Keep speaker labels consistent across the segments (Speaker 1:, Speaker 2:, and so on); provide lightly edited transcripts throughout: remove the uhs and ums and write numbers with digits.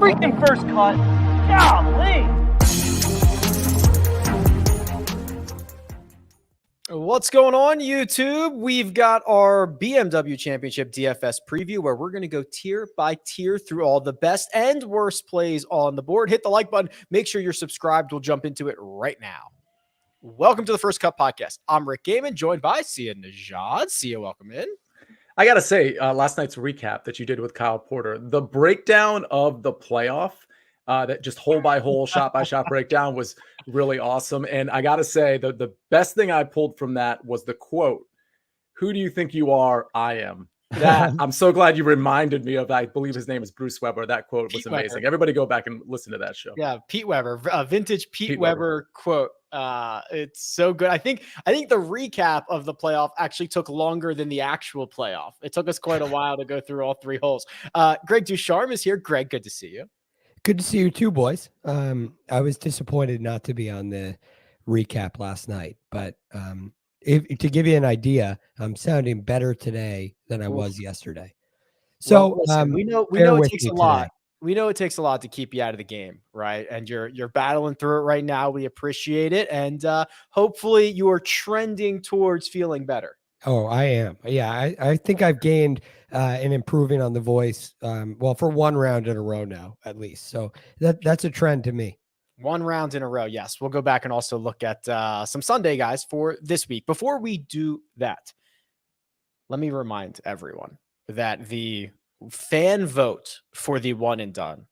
Speaker 1: freaking first cut. Golly.
Speaker 2: What's going on, YouTube? We've got our BMW Championship DFS preview where we're going to go tier by tier through all the best and worst plays on the board. Hit the like button. Make sure you're subscribed. We'll jump into it right now. Welcome to the First Cut Podcast. I'm Rick Gehman, joined by Sia Nejad. Sia, welcome in.
Speaker 3: I got to say, last night's recap that you did with Kyle Porter, the breakdown of the playoff, that just hole by hole, shot by shot breakdown was really awesome. And I got to say, the best thing I pulled from that was the quote, "Who do you think you are? I am." That I'm so glad you reminded me of. I believe his name is Bruce Weber. That quote was amazing.
Speaker 2: Weber.
Speaker 3: Everybody go back and listen to that show.
Speaker 2: Yeah, Pete Weber, vintage Pete Weber quote. It's so good. I think the recap of the playoff actually took longer than the actual playoff. It took us quite a while to go through all three holes. Greg DuCharme is here. Greg, good to see you.
Speaker 4: Good to see you too, boys. I was disappointed not to be on the recap last night, but to give you an idea, I'm sounding better today than I was yesterday. So
Speaker 2: listen, we know it takes a lot. We know it takes a lot to keep you out of the game, right? And you're battling through it right now. We appreciate it, and hopefully you are trending towards feeling better.
Speaker 4: Oh, I am. Yeah, I think I've gained and improving on the voice. Well, for one round in a row now, at least. So that's a trend to me.
Speaker 2: One round in a row. Yes. We'll go back and also look at some Sunday guys for this week. Before we do that, let me remind everyone that the fan vote for the one and done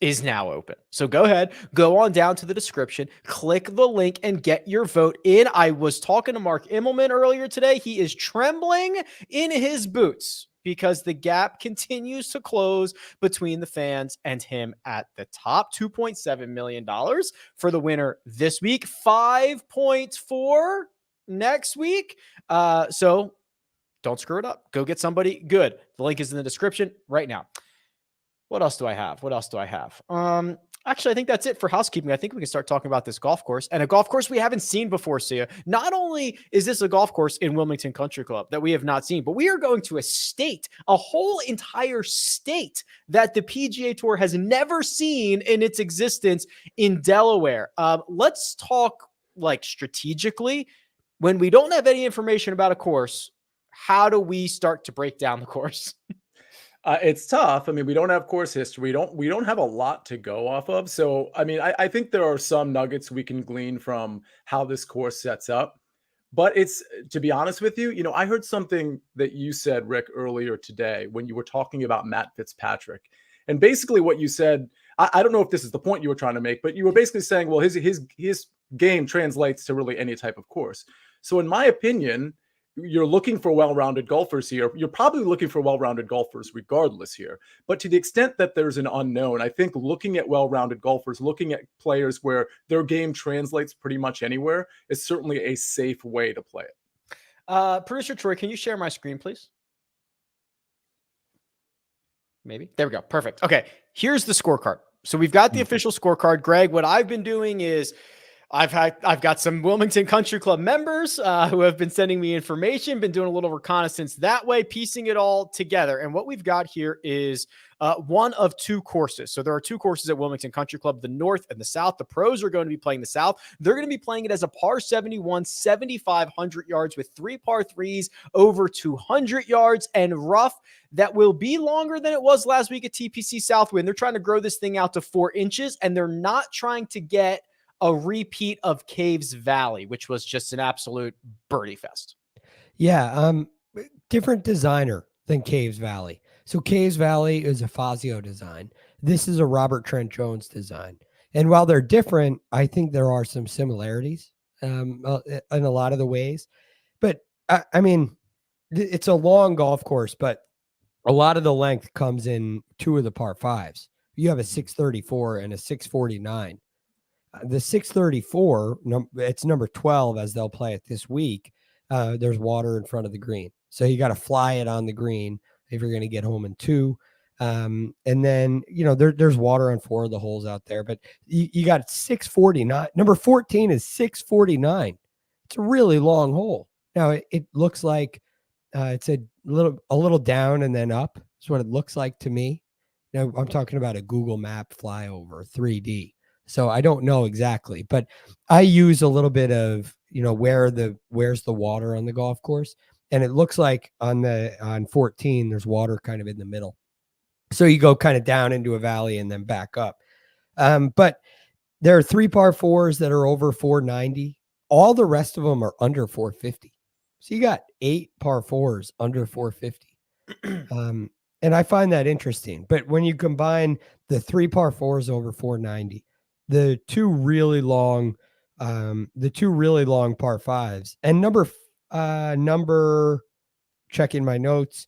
Speaker 2: is now open. So go ahead, go on down to the description, click the link and get your vote in. I was talking to Mark Immelman earlier today. He is trembling in his boots because the gap continues to close between the fans and him at the top. $2.7 million for the winner this week, 5.4 next week. So don't screw it up. Go get somebody good. The link is in the description right now. What else do I have? Actually, I think that's it for housekeeping. I think we can start talking about this golf course, and a golf course we haven't seen before, Sia. Not only is this a golf course in Wilmington Country Club that we have not seen, but we are going to a whole entire state that the PGA Tour has never seen in its existence in Delaware. Let's talk strategically. When we don't have any information about a course, how do we start to break down the course?
Speaker 3: It's tough. I mean, we don't have course history. We don't have a lot to go off of. So, I mean, I think there are some nuggets we can glean from how this course sets up. But it's, to be honest with you, I heard something that you said, Rick, earlier today when you were talking about Matt Fitzpatrick. And basically what you said, I don't know if this is the point you were trying to make, but you were basically saying, well, his game translates to really any type of course. So in my opinion, you're looking for well-rounded golfers here. You're probably looking for well-rounded golfers regardless here. But to the extent that there's an unknown, I think looking at well-rounded golfers, looking at players where their game translates pretty much anywhere is certainly a safe way to play it.
Speaker 2: Producer Troy, can you share my screen, please? Maybe. There we go. Perfect. Okay. Here's the scorecard. So we've got the official scorecard. Greg, what I've been doing is I've got some Wilmington Country Club members who have been sending me information, been doing a little reconnaissance that way, piecing it all together. And what we've got here is one of two courses. So there are two courses at Wilmington Country Club, the North and the South. The pros are going to be playing the South. They're going to be playing it as a par 71, 7,500 yards with 3 par 3s over 200 yards and rough that will be longer than it was last week at TPC Southwind. They're trying to grow this thing out to 4 inches, and they're not trying to get a repeat of Caves Valley, which was just an absolute birdie fest.
Speaker 4: Yeah. Different designer than Caves Valley. So Caves Valley is a Fazio design. This is a Robert Trent Jones design. And while they're different, I think there are some similarities in a lot of the ways. But I mean, it's a long golf course, but a lot of the length comes in 2 of the par 5s. You have a 634 and a 649. The 634, it's number 12 as they'll play it this week. There's water in front of the green. So you got to fly it on the green if you're going to get home in 2. And then, there's water on 4 of the holes out there, but you got 649. Number 14 is 649. It's a really long hole. Now it looks like it's a little down and then up. That's what it looks like to me. Now I'm talking about a Google Map flyover 3D. So I don't know exactly, but I use a little bit of, where's the water on the golf course. And it looks like on 14, there's water kind of in the middle. So you go kind of down into a valley and then back up. But there are 3 par 4s that are over 490. All the rest of them are under 450. So you got 8 par 4s under 450. And I find that interesting. But when you combine the 3 par 4s over 490, the two really long par 5s, and number checking my notes,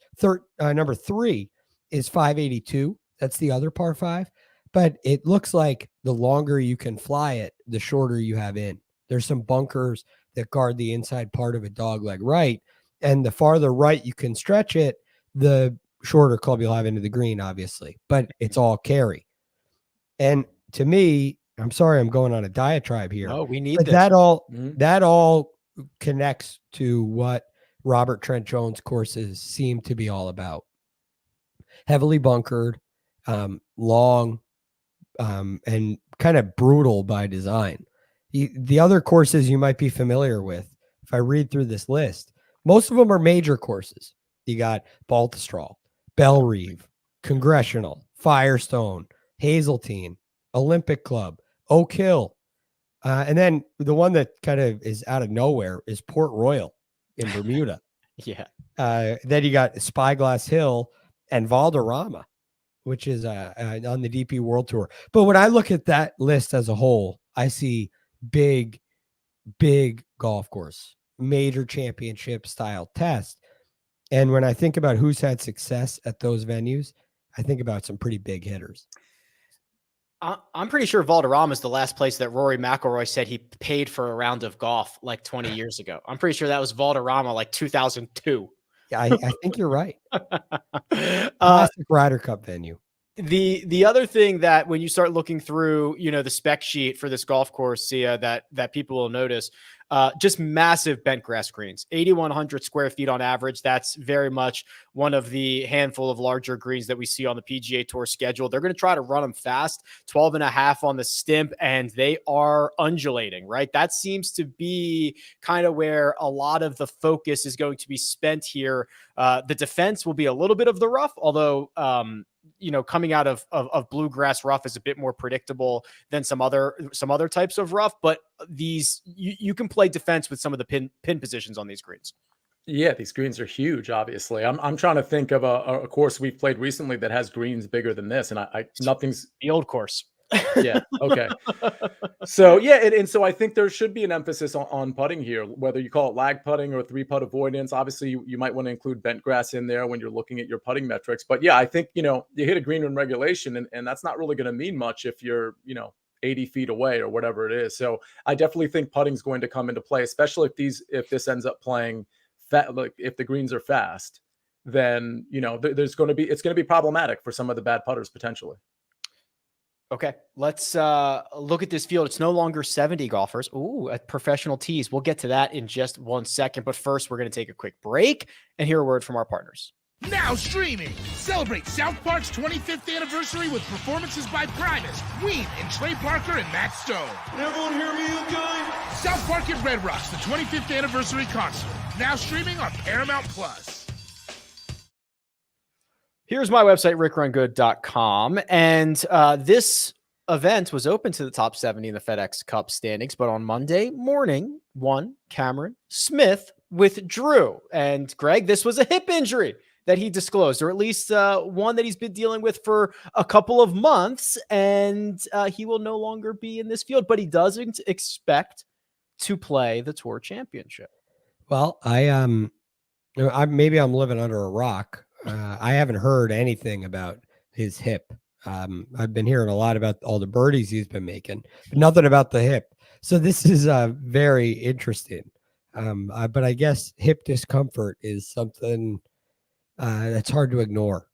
Speaker 4: number 3 is 582. That's the other par 5. But it looks like the longer you can fly it, the shorter you have in. There's some bunkers that guard the inside part of a dogleg right. And the farther right you can stretch it, the shorter club you'll have into the green, obviously. But it's all carry. And to me, I'm sorry I'm going on a diatribe here.
Speaker 2: Oh, we need
Speaker 4: but
Speaker 2: this.
Speaker 4: That all connects to what Robert Trent Jones courses seem to be all about. Heavily bunkered, long, and kind of brutal by design. The other courses you might be familiar with, if I read through this list, most of them are major courses. You got Baltusrol, Bellerive, Congressional, Firestone, Hazeltine, Olympic Club, Oak Hill. And then the one that kind of is out of nowhere is Port Royal in Bermuda.
Speaker 2: Yeah.
Speaker 4: Then you got Spyglass Hill and Valderrama, which is on the DP World Tour. But when I look at that list as a whole, I see big golf course, major championship style test. And when I think about who's had success at those venues, I think about some pretty big hitters.
Speaker 2: I'm pretty sure Valderrama is the last place that Rory McIlroy said he paid for a round of golf like 20 years ago. I'm pretty sure that was Valderrama like 2002.
Speaker 4: Yeah, I think you're right. Classic Ryder Cup venue.
Speaker 2: The other thing that when you start looking through, the spec sheet for this golf course, Sia, that people will notice, just massive bent grass greens, 8,100 square feet on average. That's very much one of the handful of larger greens that we see on the PGA Tour schedule. They're going to try to run them fast, 12.5 on the stimp, and they are undulating, right? That seems to be kind of where a lot of the focus is going to be spent here. The defense will be a little bit of the rough, although, coming out of bluegrass rough is a bit more predictable than some other types of rough, but these, you can play defense with some of the pin positions on these greens.
Speaker 3: Yeah, these greens are huge. Obviously, I'm trying to think of a course we've played recently that has greens bigger than this, and nothing's
Speaker 2: the old course.
Speaker 3: Yeah. Okay. So yeah, and so I think there should be an emphasis on putting here, whether you call it lag putting or 3-putt avoidance. Obviously, you might want to include bent grass in there when you're looking at your putting metrics. But yeah, I think you hit a green in regulation, and that's not really going to mean much if you're 80 feet away or whatever it is. So I definitely think putting is going to come into play, especially if this ends up playing like if the greens are fast, then it's going to be problematic for some of the bad putters potentially.
Speaker 2: Okay, let's look at this field. It's no longer 70 golfers. Ooh, at professional tees. We'll get to that in just 1 second. But first, we're going to take a quick break and hear a word from our partners.
Speaker 5: Now streaming. Celebrate South Park's 25th anniversary with performances by Primus, Ween, and Trey Parker and Matt Stone.
Speaker 6: Everyone hear me okay?
Speaker 5: South Park at Red Rocks, the 25th anniversary concert. Now streaming on Paramount Plus.
Speaker 2: Here's my website, rickrungood.com. And this event was open to the top 70 in the FedEx Cup standings. But on Monday morning, one Cameron Smith withdrew. And Greg, this was a hip injury that he disclosed, or at least one that he's been dealing with for a couple of months. And he will no longer be in this field, but he doesn't expect to play the Tour Championship.
Speaker 4: Well, maybe I'm living under a rock. I haven't heard anything about his hip. I've been hearing a lot about all the birdies he's been making, but nothing about the hip. So this is very interesting. But I guess hip discomfort is something that's hard to ignore.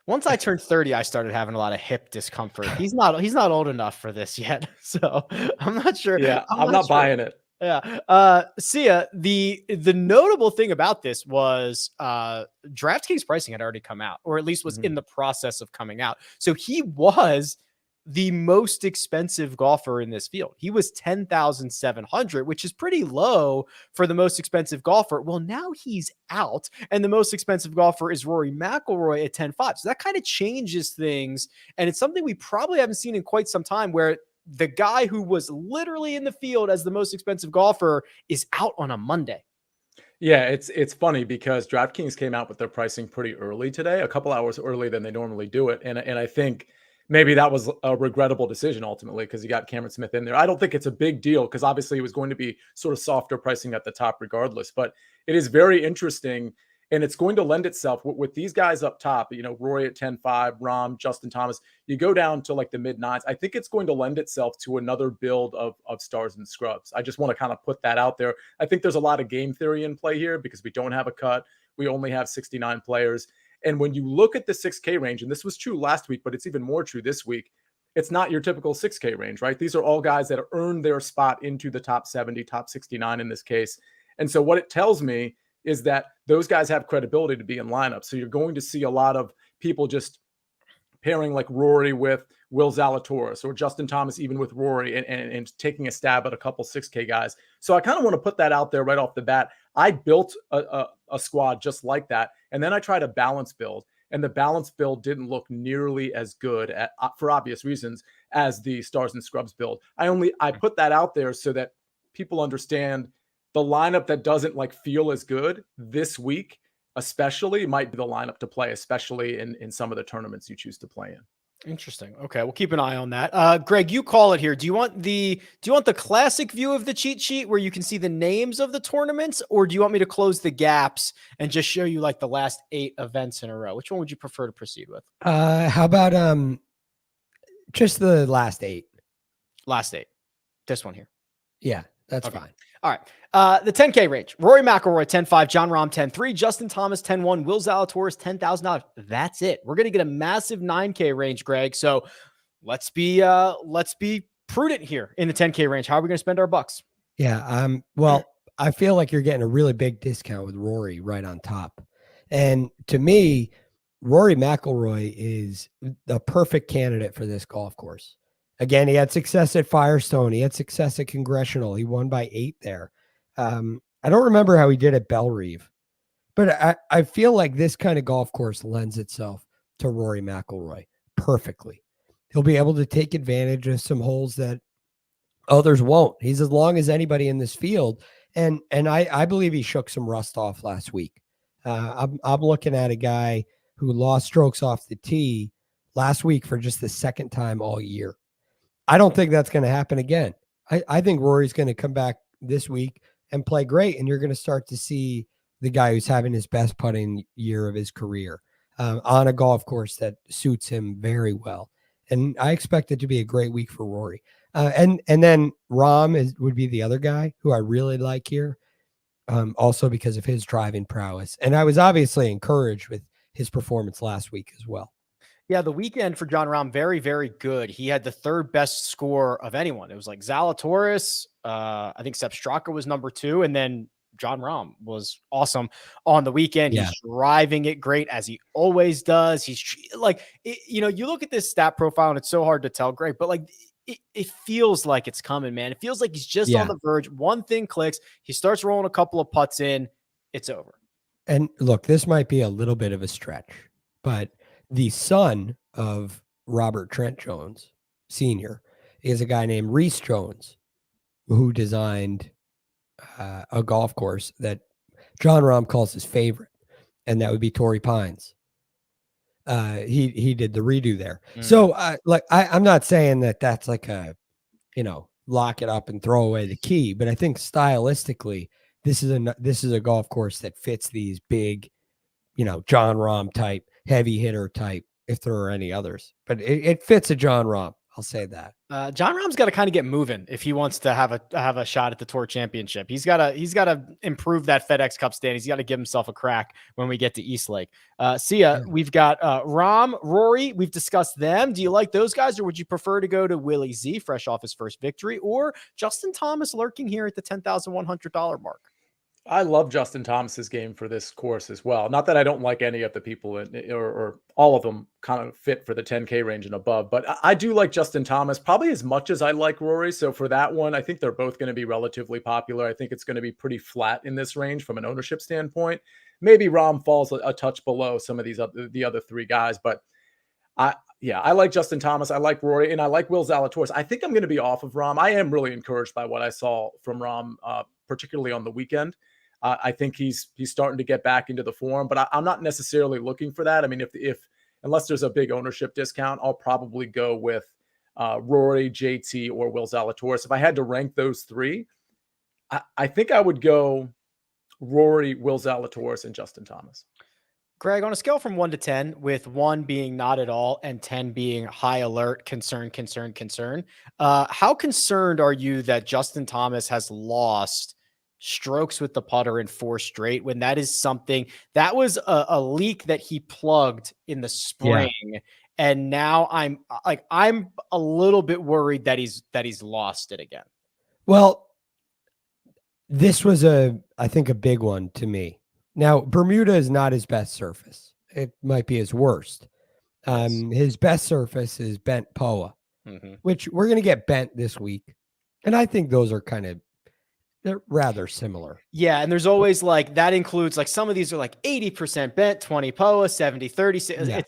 Speaker 2: Once I turned 30, I started having a lot of hip discomfort. He's not old enough for this yet. So I'm not sure.
Speaker 3: Yeah, I'm not buying it.
Speaker 2: Yeah. Sia, the notable thing about this was DraftKings pricing had already come out, or at least was in the process of coming out. So he was the most expensive golfer in this field. He was 10,700, which is pretty low for the most expensive golfer. Well, now he's out, and the most expensive golfer is Rory McIlroy at 10.5. So that kind of changes things, and it's something we probably haven't seen in quite some time, where the guy who was literally in the field as the most expensive golfer is out on a Monday.
Speaker 3: Yeah, it's funny because DraftKings came out with their pricing pretty early today, a couple hours earlier than they normally do it, and I think maybe that was a regrettable decision ultimately because you got Cameron Smith in there. I don't think it's a big deal because obviously it was going to be sort of softer pricing at the top regardless, but it is very interesting. And it's going to lend itself with these guys up top, Rory at 10.5, Rahm, Justin Thomas, you go down to like the mid nines. I think it's going to lend itself to another build of stars and scrubs. I just want to kind of put that out there. I think there's a lot of game theory in play here because we don't have a cut. We only have 69 players. And when you look at the 6K range, and this was true last week, but it's even more true this week, it's not your typical 6K range, right? These are all guys that earned their spot into the top 70, top 69 in this case. And so what it tells me is that those guys have credibility to be in lineup. So you're going to see a lot of people just pairing like Rory with Will Zalatoris or Justin Thomas, even with Rory and taking a stab at a couple 6K guys. So I kind of want to put that out there right off the bat. I built a squad just like that. And then I tried a balance build, and the balance build didn't look nearly as good for obvious reasons as the stars and scrubs build. I put that out there so that people understand the lineup that doesn't like feel as good this week, especially, might be the lineup to play, especially in some of the tournaments you choose to play in.
Speaker 2: Interesting. Okay, we'll keep an eye on that. Greg, you call it here. Do you want the classic view of the cheat sheet where you can see the names of the tournaments, or do you want me to close the gaps and just show you like the last 8 events in a row? Which one would you prefer to proceed with?
Speaker 4: How about just the last 8?
Speaker 2: Last 8. This one here.
Speaker 4: Yeah, that's
Speaker 2: Okay.
Speaker 4: fine.
Speaker 2: All right. The 10K range. Rory McIlroy, 10.5. John Rahm, 10.3. Justin Thomas, 10.1. Will Zalatoris, $10,000. That's it. We're going to get a massive 9K range, Greg. So let's be prudent here in the 10K range. How are we going to spend our bucks?
Speaker 4: Yeah. Well, I feel like you're getting a really big discount with Rory right on top. And to me, Rory McIlroy is the perfect candidate for this golf course. Again, he had success at Firestone. He had success at Congressional. He won by 8 there. I don't remember how he did at Bellerive, but I feel like this kind of golf course lends itself to Rory McIlroy perfectly. He'll be able to take advantage of some holes that others won't. He's as long as anybody in this field. And I believe he shook some rust off last week. I'm looking at a guy who lost strokes off the tee last week for just the second time all year. I don't think that's going to happen again. I think Rory's going to come back this week and play great, and you're going to start to see the guy who's having his best putting year of his career on a golf course that suits him very well. And I expect it to be a great week for Rory. And then Rahm would be the other guy who I really like here, also because of his driving prowess. And I was obviously encouraged with his performance last week as well.
Speaker 2: Yeah, the weekend for John Rahm, very, very good. He had the 3rd best score of anyone. It was like Zalatoris. I think Sepp Straka was number 2. And then John Rahm was awesome on the weekend. Yeah. He's driving it great as he always does. He's like, you look at this stat profile and it's so hard to tell, Greg, but like it feels like it's coming, man. It feels like he's just on the verge. One thing clicks. He starts rolling a couple of putts in. It's over.
Speaker 4: And look, this might be a little bit of a stretch, but the son of Robert Trent Jones Sr. is a guy named Reese Jones, who designed a golf course that John Rahm calls his favorite, and that would be Torrey Pines. He did the redo there. So I'm not saying that that's like a, lock it up and throw away the key, but I think stylistically, this is a golf course that fits these big, John Rahm type, heavy hitter type, if there are any others, but it fits a John Rahm. I'll say that.
Speaker 2: John Rahm's got to kind of get moving if he wants to have a shot at the Tour Championship. He's got to improve that FedEx Cup stand. He's got to give himself a crack when we get to East Lake. We've got Rahm, Rory. We've discussed them. Do you like those guys, or would you prefer to go to Willie Z, fresh off his first victory, or Justin Thomas lurking here at the $10,100 mark?
Speaker 3: I love Justin Thomas's game for this course as well. Not that I don't like any of the people or all of them kind of fit for the 10K range and above, but I do like Justin Thomas probably as much as I like Rory. So for that one, I think they're both going to be relatively popular. I think it's going to be pretty flat in this range from an ownership standpoint. Maybe Rahm falls a touch below some of the other three guys, but I like Justin Thomas. I like Rory, and I like Will Zalatoris. I think I'm going to be off of Rahm. I am really encouraged by what I saw from Rahm, particularly on the weekend. I think he's starting to get back into the form, but I'm not necessarily looking for that. I mean, if unless there's a big ownership discount, I'll probably go with Rory, JT, or Will Zalatoris. If I had to rank those three, I think I would go Rory, Will Zalatoris, and Justin Thomas.
Speaker 2: Greg, on a scale from 1 to 10, with 1 being not at all and 10 being high alert, concern, how concerned are you that Justin Thomas has lost strokes with the putter in 4 straight, when that is something that was a leak that he plugged in the spring? Yeah. And now I'm a little bit worried that he's lost it again.
Speaker 4: Well, this was I think a big one to me. Now, Bermuda is not his best surface. It might be his worst. His best surface is bent POA, which we're going to get bent this week. And I think those are they're rather similar.
Speaker 2: Yeah. And there's always that includes some of these are 80% bent, 20 POA, 70, 30. Yeah.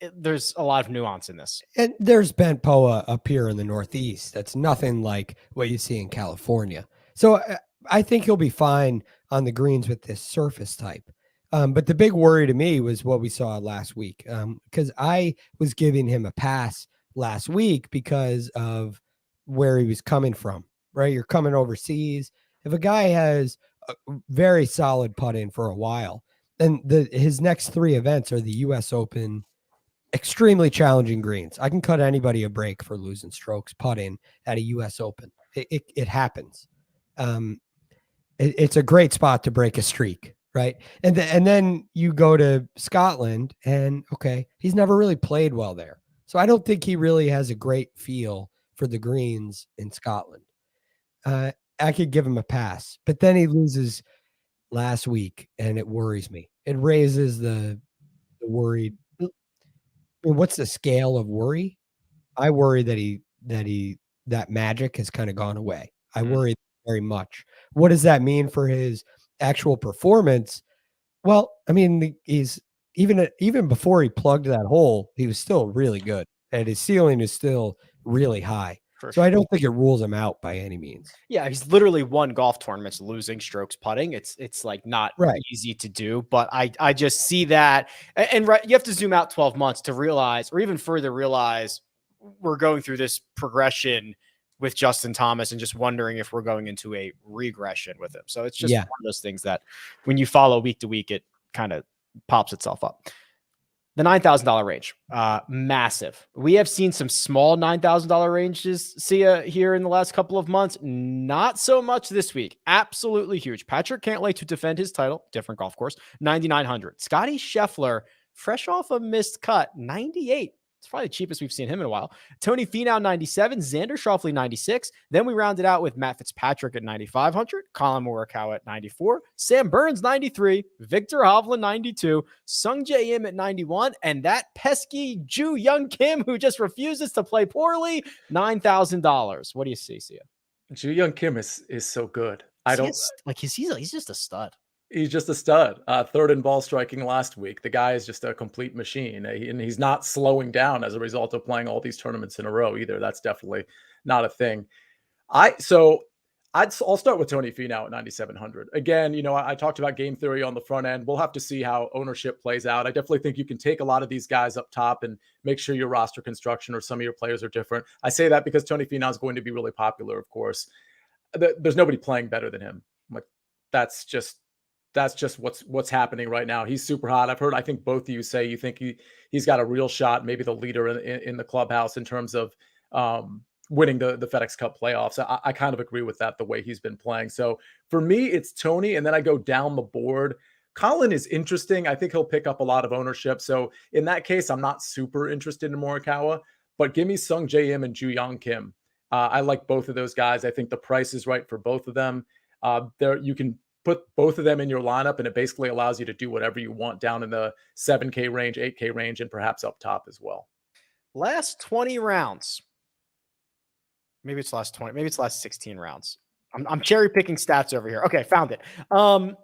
Speaker 2: It's there's a lot of nuance in this.
Speaker 4: And there's bent POA up here in the Northeast. That's nothing like what you see in California. So I think he'll be fine on the greens with this surface type. But the big worry to me was what we saw last week. Because I was giving him a pass last week because of where he was coming from. Right, you're coming overseas. If a guy has a very solid putt in for a while, then his next 3 events are the U.S. Open, extremely challenging greens. I can cut anybody a break for losing strokes putting at a U.S. Open. It happens. It's a great spot to break a streak, right? And then you go to Scotland, and okay, he's never really played well there, so I don't think he really has a great feel for the greens in Scotland. I could give him a pass, but then he loses last week, and it worries me. It raises the worry. I mean, what's the scale of worry? I worry that magic has kind of gone away. I worry very much. What does that mean for his actual performance? Well, I mean, he's even before he plugged that hole, he was still really good, and his ceiling is still really high. So I don't think it rules him out by any means.
Speaker 2: Yeah, he's literally won golf tournaments losing strokes putting. It's not easy to do, but I just see that. And you have to zoom out 12 months to realize, or even further realize, we're going through this progression with Justin Thomas and just wondering if we're going into a regression with him. So it's just one of those things that when you follow week to week, it kind of pops itself up. The $9,000 range, massive. We have seen some small $9,000 ranges, here in the last couple of months. Not so much this week. Absolutely huge. Patrick Cantlay to defend his title, different golf course, 9,900. Scotty Scheffler, fresh off a missed cut, 98. It's probably the cheapest we've seen him in a while. Tony Finau, 97. Xander Schauffele, 96. Then we rounded out with Matt Fitzpatrick at 9,500. Colin Morikawa at 94. Sam Burns, 93. Victor Hovland, 92. Sung Jae Im at 91. And that pesky Ju Young Kim, who just refuses to play poorly, $9,000. What do you see, Sia?
Speaker 3: Ju Young Kim is so good.
Speaker 2: He's just a stud.
Speaker 3: He's just a stud. Third in ball striking last week. The guy is just a complete machine. And he's not slowing down as a result of playing all these tournaments in a row either. That's definitely not a thing. I'll start with Tony Finau at 9,700. Again, I talked about game theory on the front end. We'll have to see how ownership plays out. I definitely think you can take a lot of these guys up top and make sure your roster construction or some of your players are different. I say that because Tony Finau is going to be really popular, of course. There's nobody playing better than him. That's that's just what's happening right now. He's super hot. I think both of you say you think he's got a real shot, maybe the leader in the clubhouse in terms of winning the FedEx Cup playoffs. I kind of agree with that, the way he's been playing. So for me, it's Tony, and then I go down the board. Colin is interesting. I think he'll pick up a lot of ownership. So in that case, I'm not super interested in Morikawa, but give me Sung J M and Ju Young Kim. I like both of those guys. I think the price is right for both of them. You can put both of them in your lineup, and it basically allows you to do whatever you want down in the 7K range, 8K range, and perhaps up top as well.
Speaker 2: Last 20 rounds. Maybe it's last 20. Maybe it's last 16 rounds. I'm cherry picking stats over here. Okay, found it.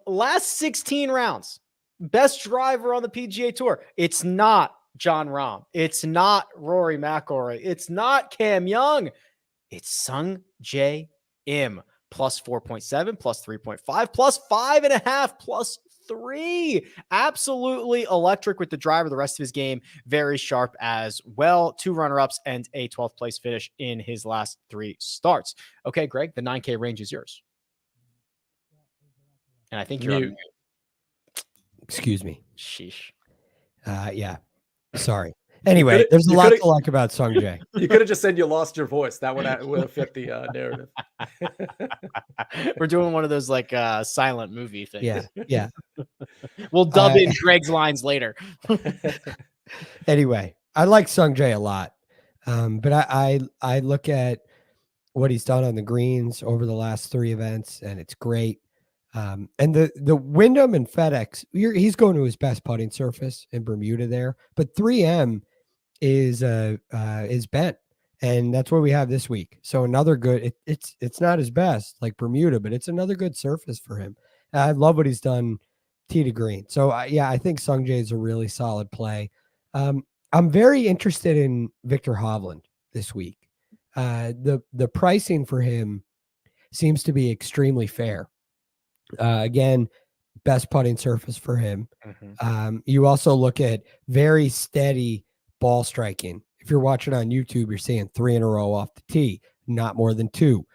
Speaker 2: Last 16 rounds. Best driver on the PGA Tour. It's not Jon Rahm. It's not Rory McIlroy. It's not Cam Young. It's Sung J M. Plus 4.7, plus 3.5, plus 5.5, plus 3. Absolutely electric with the driver. The rest of his game, very sharp as well. 2 runner-ups and a 12th place finish in his last 3 starts. Okay, Greg, the 9K range is yours. And I think you're on mute.
Speaker 4: Excuse me.
Speaker 2: Sheesh.
Speaker 4: Yeah. Sorry. Anyway, there's a lot to like about Sung Jae.
Speaker 3: You could have just said you lost your voice. That would have fit the narrative.
Speaker 2: We're doing one of those like silent movie things.
Speaker 4: Yeah.
Speaker 2: We'll dub in Greg's lines later.
Speaker 4: Anyway, I like Sung Jae a lot. But I look at what he's done on the greens over the last 3 events, and it's great. And the Wyndham and FedEx, he's going to his best putting surface in Bermuda there, but 3M is bent, and that's what we have this week. So another good, it's not his best like Bermuda, but it's another good surface for him. I love what he's done tee to green. So I think Sung Jae is a really solid play. I'm very interested in Victor Hovland this week. The pricing for him seems to be extremely fair. Again, best putting surface for him.
Speaker 2: Mm-hmm.
Speaker 4: You also look at very steady ball striking. If you're watching on YouTube, you're seeing 3 in a row off the tee, not more than 2.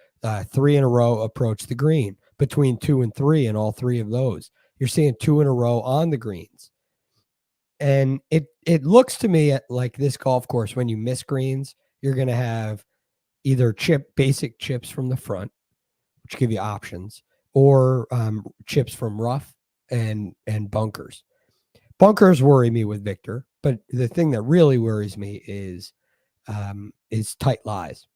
Speaker 4: 3 in a row approach the green, between 2 and 3, and all 3 of those. You're seeing 2 in a row on the greens. And it looks to me like this golf course, when you miss greens, you're going to have either basic chips from the front, which give you options, or chips from rough and bunkers. Bunkers worry me with Victor, but the thing that really worries me is tight lies.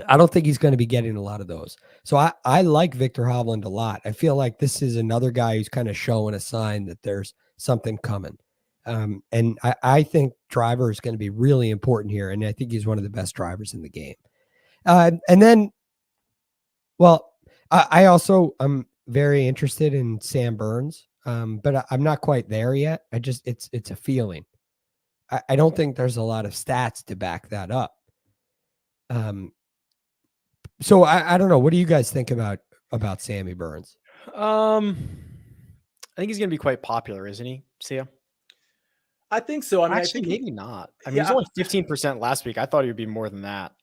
Speaker 4: I don't think he's going to be getting a lot of those. So I like Victor Hovland a lot. I feel like this is another guy who's kind of showing a sign that there's something coming. And I think driver is going to be really important here. And I think he's one of the best drivers in the game. And then, well, I'm very interested in Sam Burns, but I'm not quite there yet. It's a feeling. I don't think there's a lot of stats to back that up. So I don't know. What do you guys think about Sammy Burns?
Speaker 2: I think he's going to be quite popular, isn't he, Sia?
Speaker 3: I think so. I mean,
Speaker 2: actually,
Speaker 3: I think
Speaker 2: maybe not. I mean, he's only 15% last week. I thought he would be more than that.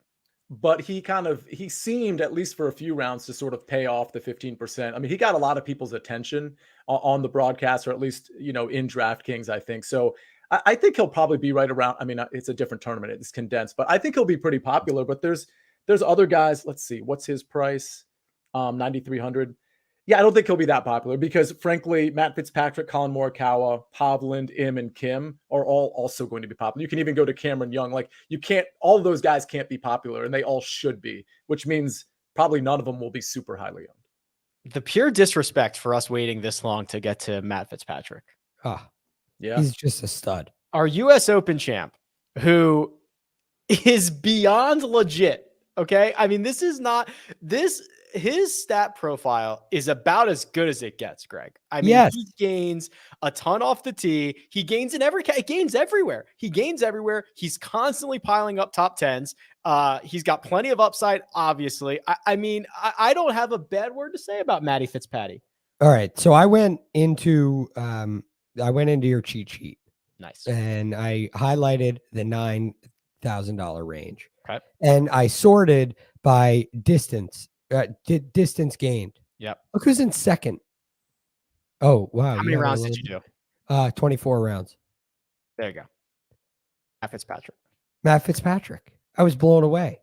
Speaker 3: But he seemed, at least for a few rounds, to sort of pay off the 15%. I mean, he got a lot of people's attention on the broadcast, or at least, in DraftKings, I think. So I think he'll probably be right around. I mean, it's a different tournament. It's condensed, but I think he'll be pretty popular. But there's other guys. Let's see. What's his price? 9,300. Yeah, I don't think he'll be that popular because, frankly, Matt Fitzpatrick, Colin Morikawa, Hovland, Im, and Kim are all also going to be popular. You can even go to Cameron Young. Like, all of those guys can't be popular, and they all should be, which means probably none of them will be super highly owned.
Speaker 2: The pure disrespect for us waiting this long to get to Matt Fitzpatrick.
Speaker 3: Yeah,
Speaker 4: he's just a stud.
Speaker 2: Our U.S. Open champ, who is beyond legit. Okay, I mean, his stat profile is about as good as it gets, Greg. I mean, yes. He gains a ton off the tee. He gains everywhere. He gains everywhere. He's constantly piling up top 10s. He's got plenty of upside, obviously. I mean, I don't have a bad word to say about Matty Fitzpatty.
Speaker 4: All right. So I went into your cheat sheet.
Speaker 2: Nice.
Speaker 4: And I highlighted the $9,000 range.
Speaker 2: Okay.
Speaker 4: And I sorted by distance. Distance gained.
Speaker 2: Yep.
Speaker 4: Look who's in second. Oh, wow.
Speaker 2: How many rounds did you do?
Speaker 4: 24 rounds.
Speaker 2: There you go. Fitzpatrick.
Speaker 4: Matt Fitzpatrick. I was blown away.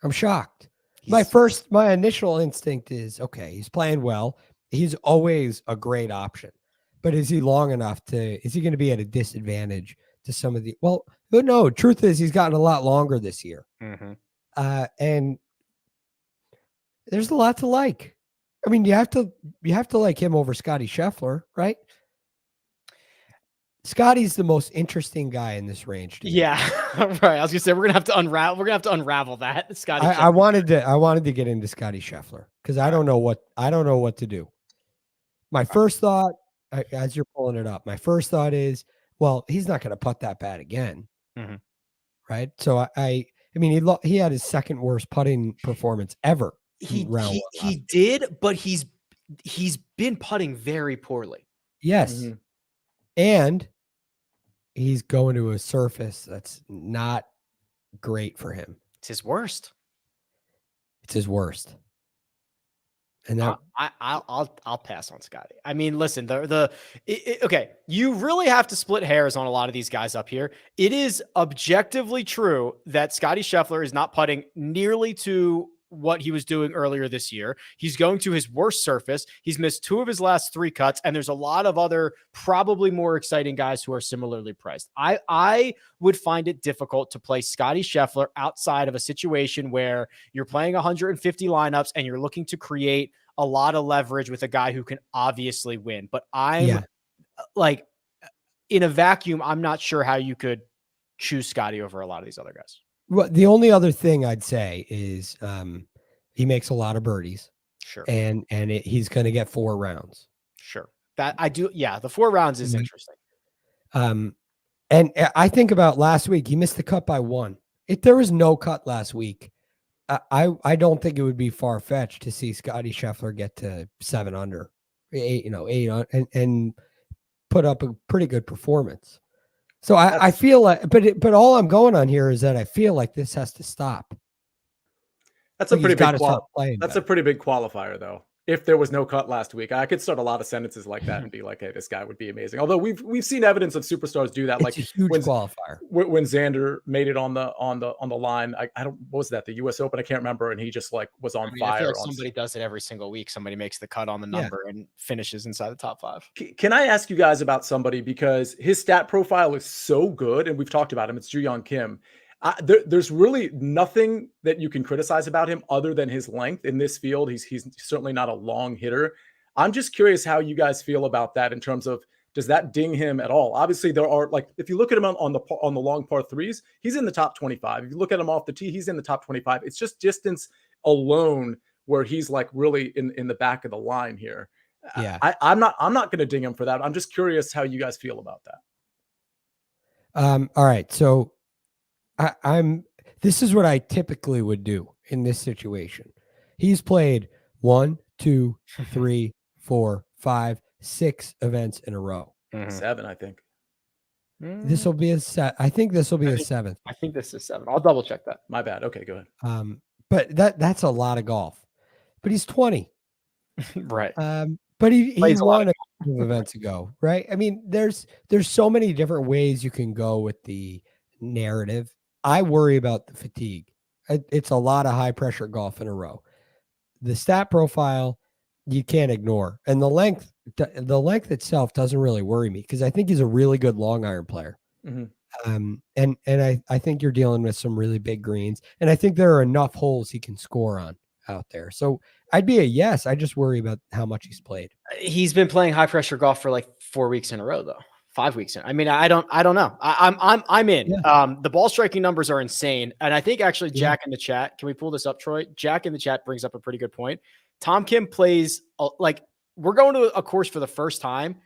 Speaker 4: I'm shocked. My initial instinct is, okay, he's playing well. He's always a great option. But is he long enough is he going to be at a disadvantage to some of no, truth is he's gotten a lot longer this year.
Speaker 2: Mm-hmm.
Speaker 4: And there's a lot to like. I mean, you have to like him over Scotty Scheffler, right? Scotty's the most interesting guy in this range.
Speaker 2: Yeah, right. I was gonna say we're gonna have to unravel that. Scotty.
Speaker 4: I wanted to get into Scotty Scheffler because I don't know what to do. My first thought, as you're pulling it up, my first thought is, well, he's not going to putt that bad again, right? So I mean, he had his second worst putting performance ever.
Speaker 2: He did, but he's been putting very poorly.
Speaker 4: Yes, and he's going to a surface that's not great for him.
Speaker 2: It's his worst.
Speaker 4: And that
Speaker 2: I'll pass on Scotty. I mean, listen, okay, you really have to split hairs on a lot of these guys up here. It is objectively true that Scotty Scheffler is not putting nearly to what he was doing earlier this year. He's going to his worst surface. He's missed 2 of his last 3 cuts, and there's a lot of other probably more exciting guys who are similarly priced. I would find it difficult to play Scotty Scheffler outside of a situation where you're playing 150 lineups and you're looking to create a lot of leverage with a guy who can obviously win. But I'm like, in a vacuum, I'm not sure how you could choose Scotty over a lot of these other guys.
Speaker 4: Well, the only other thing I'd say is he makes a lot of birdies.
Speaker 2: Sure.
Speaker 4: And he's going to get 4 rounds.
Speaker 2: Sure. That I do. Yeah. The 4 rounds is interesting.
Speaker 4: And I think about last week, he missed the cut by 1. If there was no cut last week, I don't think it would be far fetched to see Scotty Scheffler get to 7 under, 8 and put up a pretty good performance. So I feel like, but all I'm going on here is that I feel like this has to stop.
Speaker 3: That's a pretty big qualifier, though. If there was no cut last week, I could start a lot of sentences like that and be like, "Hey, this guy would be amazing." Although we've seen evidence of superstars do that,
Speaker 4: It's
Speaker 3: like
Speaker 4: a huge qualifier.
Speaker 3: When Xander made it on the line. I don't, what was that, the U.S. Open? I can't remember, and he just like was on fire.
Speaker 2: I feel like somebody does it every single week. Somebody makes the cut on the number and finishes inside the top 5.
Speaker 3: Can I ask you guys about somebody, because his stat profile is so good, and we've talked about him. It's Joo-Yeon Kim. There's really nothing that you can criticize about him other than his length in this field. He's certainly not a long hitter. I'm just curious how you guys feel about that in terms of, does that ding him at all? Obviously, there are, like, if you look at him on the long par 3s, he's in the top 25. If you look at him off the tee, he's in the top 25. It's just distance alone where he's like really in the back of the line here.
Speaker 4: Yeah,
Speaker 3: I'm not going to ding him for that. I'm just curious how you guys feel about that.
Speaker 4: All right, so this is what I typically would do in this situation. He's played 1, 2, 3, 4, 5, 6 events in a row.
Speaker 3: 7, I think.
Speaker 4: This will be I think this will be a 7th.
Speaker 2: I think this is 7. I'll double check that.
Speaker 3: My bad. Okay, go ahead.
Speaker 4: But that's a lot of golf. But he's 20.
Speaker 2: Right.
Speaker 4: But he won a couple of events ago, right? I mean, there's so many different ways you can go with the narrative. I worry about the fatigue. It's a lot of high pressure golf in a row. The stat profile you can't ignore, and the length itself doesn't really worry me, because I think he's a really good long iron player. And I think you're dealing with some really big greens, and I think there are enough holes he can score on out there. So I'd be a yes. I just worry about how much he's played.
Speaker 2: He's been playing high pressure golf for like 4 weeks in a row, though. 5 weeks in. I mean, I don't know. I'm in.
Speaker 4: Yeah.
Speaker 2: The ball striking numbers are insane. And I think actually Jack in the chat, can we pull this up, Troy? Jack in the chat brings up a pretty good point. Tom Kim plays, like, we're going to a course for the first time.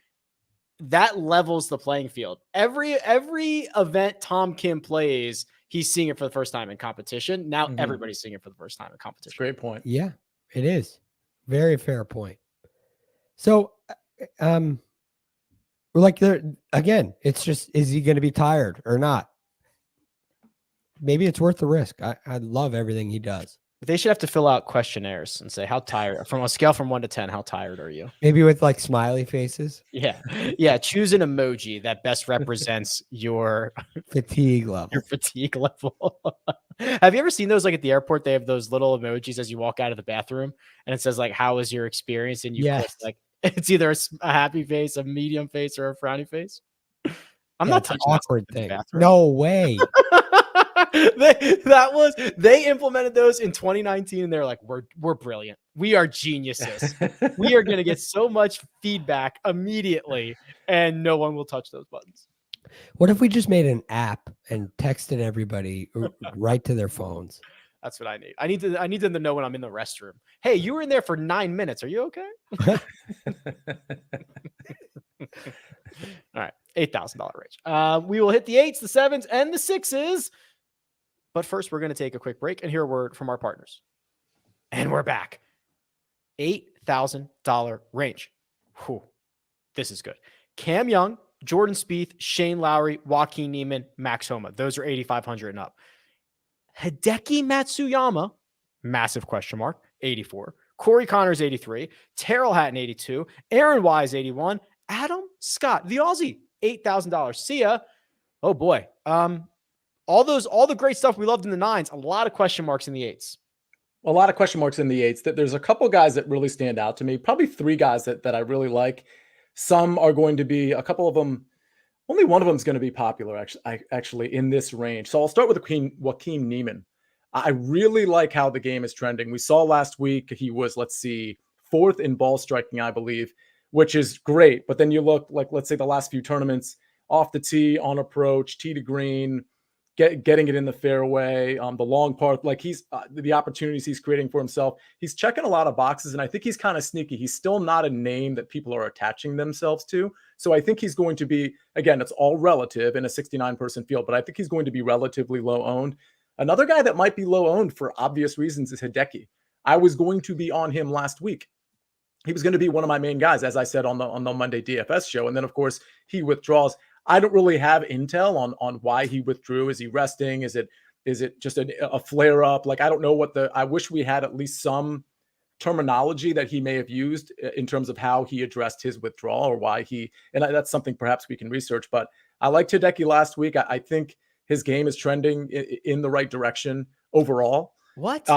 Speaker 2: That levels the playing field. Every event Tom Kim plays, he's seeing it for the first time in competition. Now everybody's seeing it for the first time in competition.
Speaker 3: Great point.
Speaker 4: Yeah, it is. Very fair point. So, we're like, there again, it's just, is he going to be tired or not? Maybe it's worth the risk. I love everything he does.
Speaker 2: They should have to fill out questionnaires and say, how tired, from a scale from 1 to 10, how tired are you?
Speaker 4: Maybe with like smiley faces.
Speaker 2: Yeah. Yeah. Choose an emoji that best represents your
Speaker 4: Fatigue level.
Speaker 2: Your fatigue level. Have you ever seen those, like at the airport? They have those little emojis as you walk out of the bathroom, and it says like, how was your experience? And you click like, it's either a happy face, a medium face, or a frowny face. I'm not touching
Speaker 4: an awkward thing.
Speaker 2: bathroom.
Speaker 4: No way.
Speaker 2: They implemented those in 2019, and they're like, we're brilliant. We are geniuses. We are going to get so much feedback immediately, and no one will touch those buttons.
Speaker 4: What if we just made an app and texted everybody right to their phones?
Speaker 2: That's what I need. I need them to know when I'm in the restroom. Hey, you were in there for 9 minutes. Are you okay? All right. $8,000 range. We will hit the 8s, the 7s, and the 6s. But first, we're going to take a quick break and hear a word from our partners. And we're back. $8,000 range. Whew. This is good. Cam Young, Jordan Spieth, Shane Lowry, Joaquin Niemann, Max Homa. Those are 8,500 and up. Hideki Matsuyama, massive question mark, 84. Corey Connors, 83. Terrell Hatton, 82. Aaron Wise, 81. Adam Scott, the Aussie, $8,000. See ya. Oh boy. All the great stuff we loved in the 9s, a lot of question marks in the 8s.
Speaker 3: A lot of question marks in the 8s. That there's a couple guys that really stand out to me. Probably 3 guys that I really like. Some are going to be, a couple of them, only one of them is going to be popular actually in this range. So I'll start with Joaquin Niemann. I really like how the game is trending. We saw last week he was, 4th in ball striking, I believe, which is great. But then you look like, let's say the last few tournaments, off the tee, on approach, tee to green, getting it in the fairway, the long part, like he's the opportunities he's creating for himself. He's checking a lot of boxes, and I think he's kind of sneaky. He's still not a name that people are attaching themselves to. So I think he's going to be, again, it's all relative in a 69-person field, but I think he's going to be relatively low owned. Another guy that might be low owned for obvious reasons is Hideki. I was going to be on him last week. He was going to be one of my main guys, as I said on the Monday DFS show. And then, of course, he withdraws. I don't really have intel on why he withdrew. Is he resting? Is it just a flare up? Like, I don't know I wish we had at least some terminology that he may have used in terms of how he addressed his withdrawal or why and that's something perhaps we can research. But I liked Hideki last week. I think his game is trending in the right direction overall.
Speaker 2: What?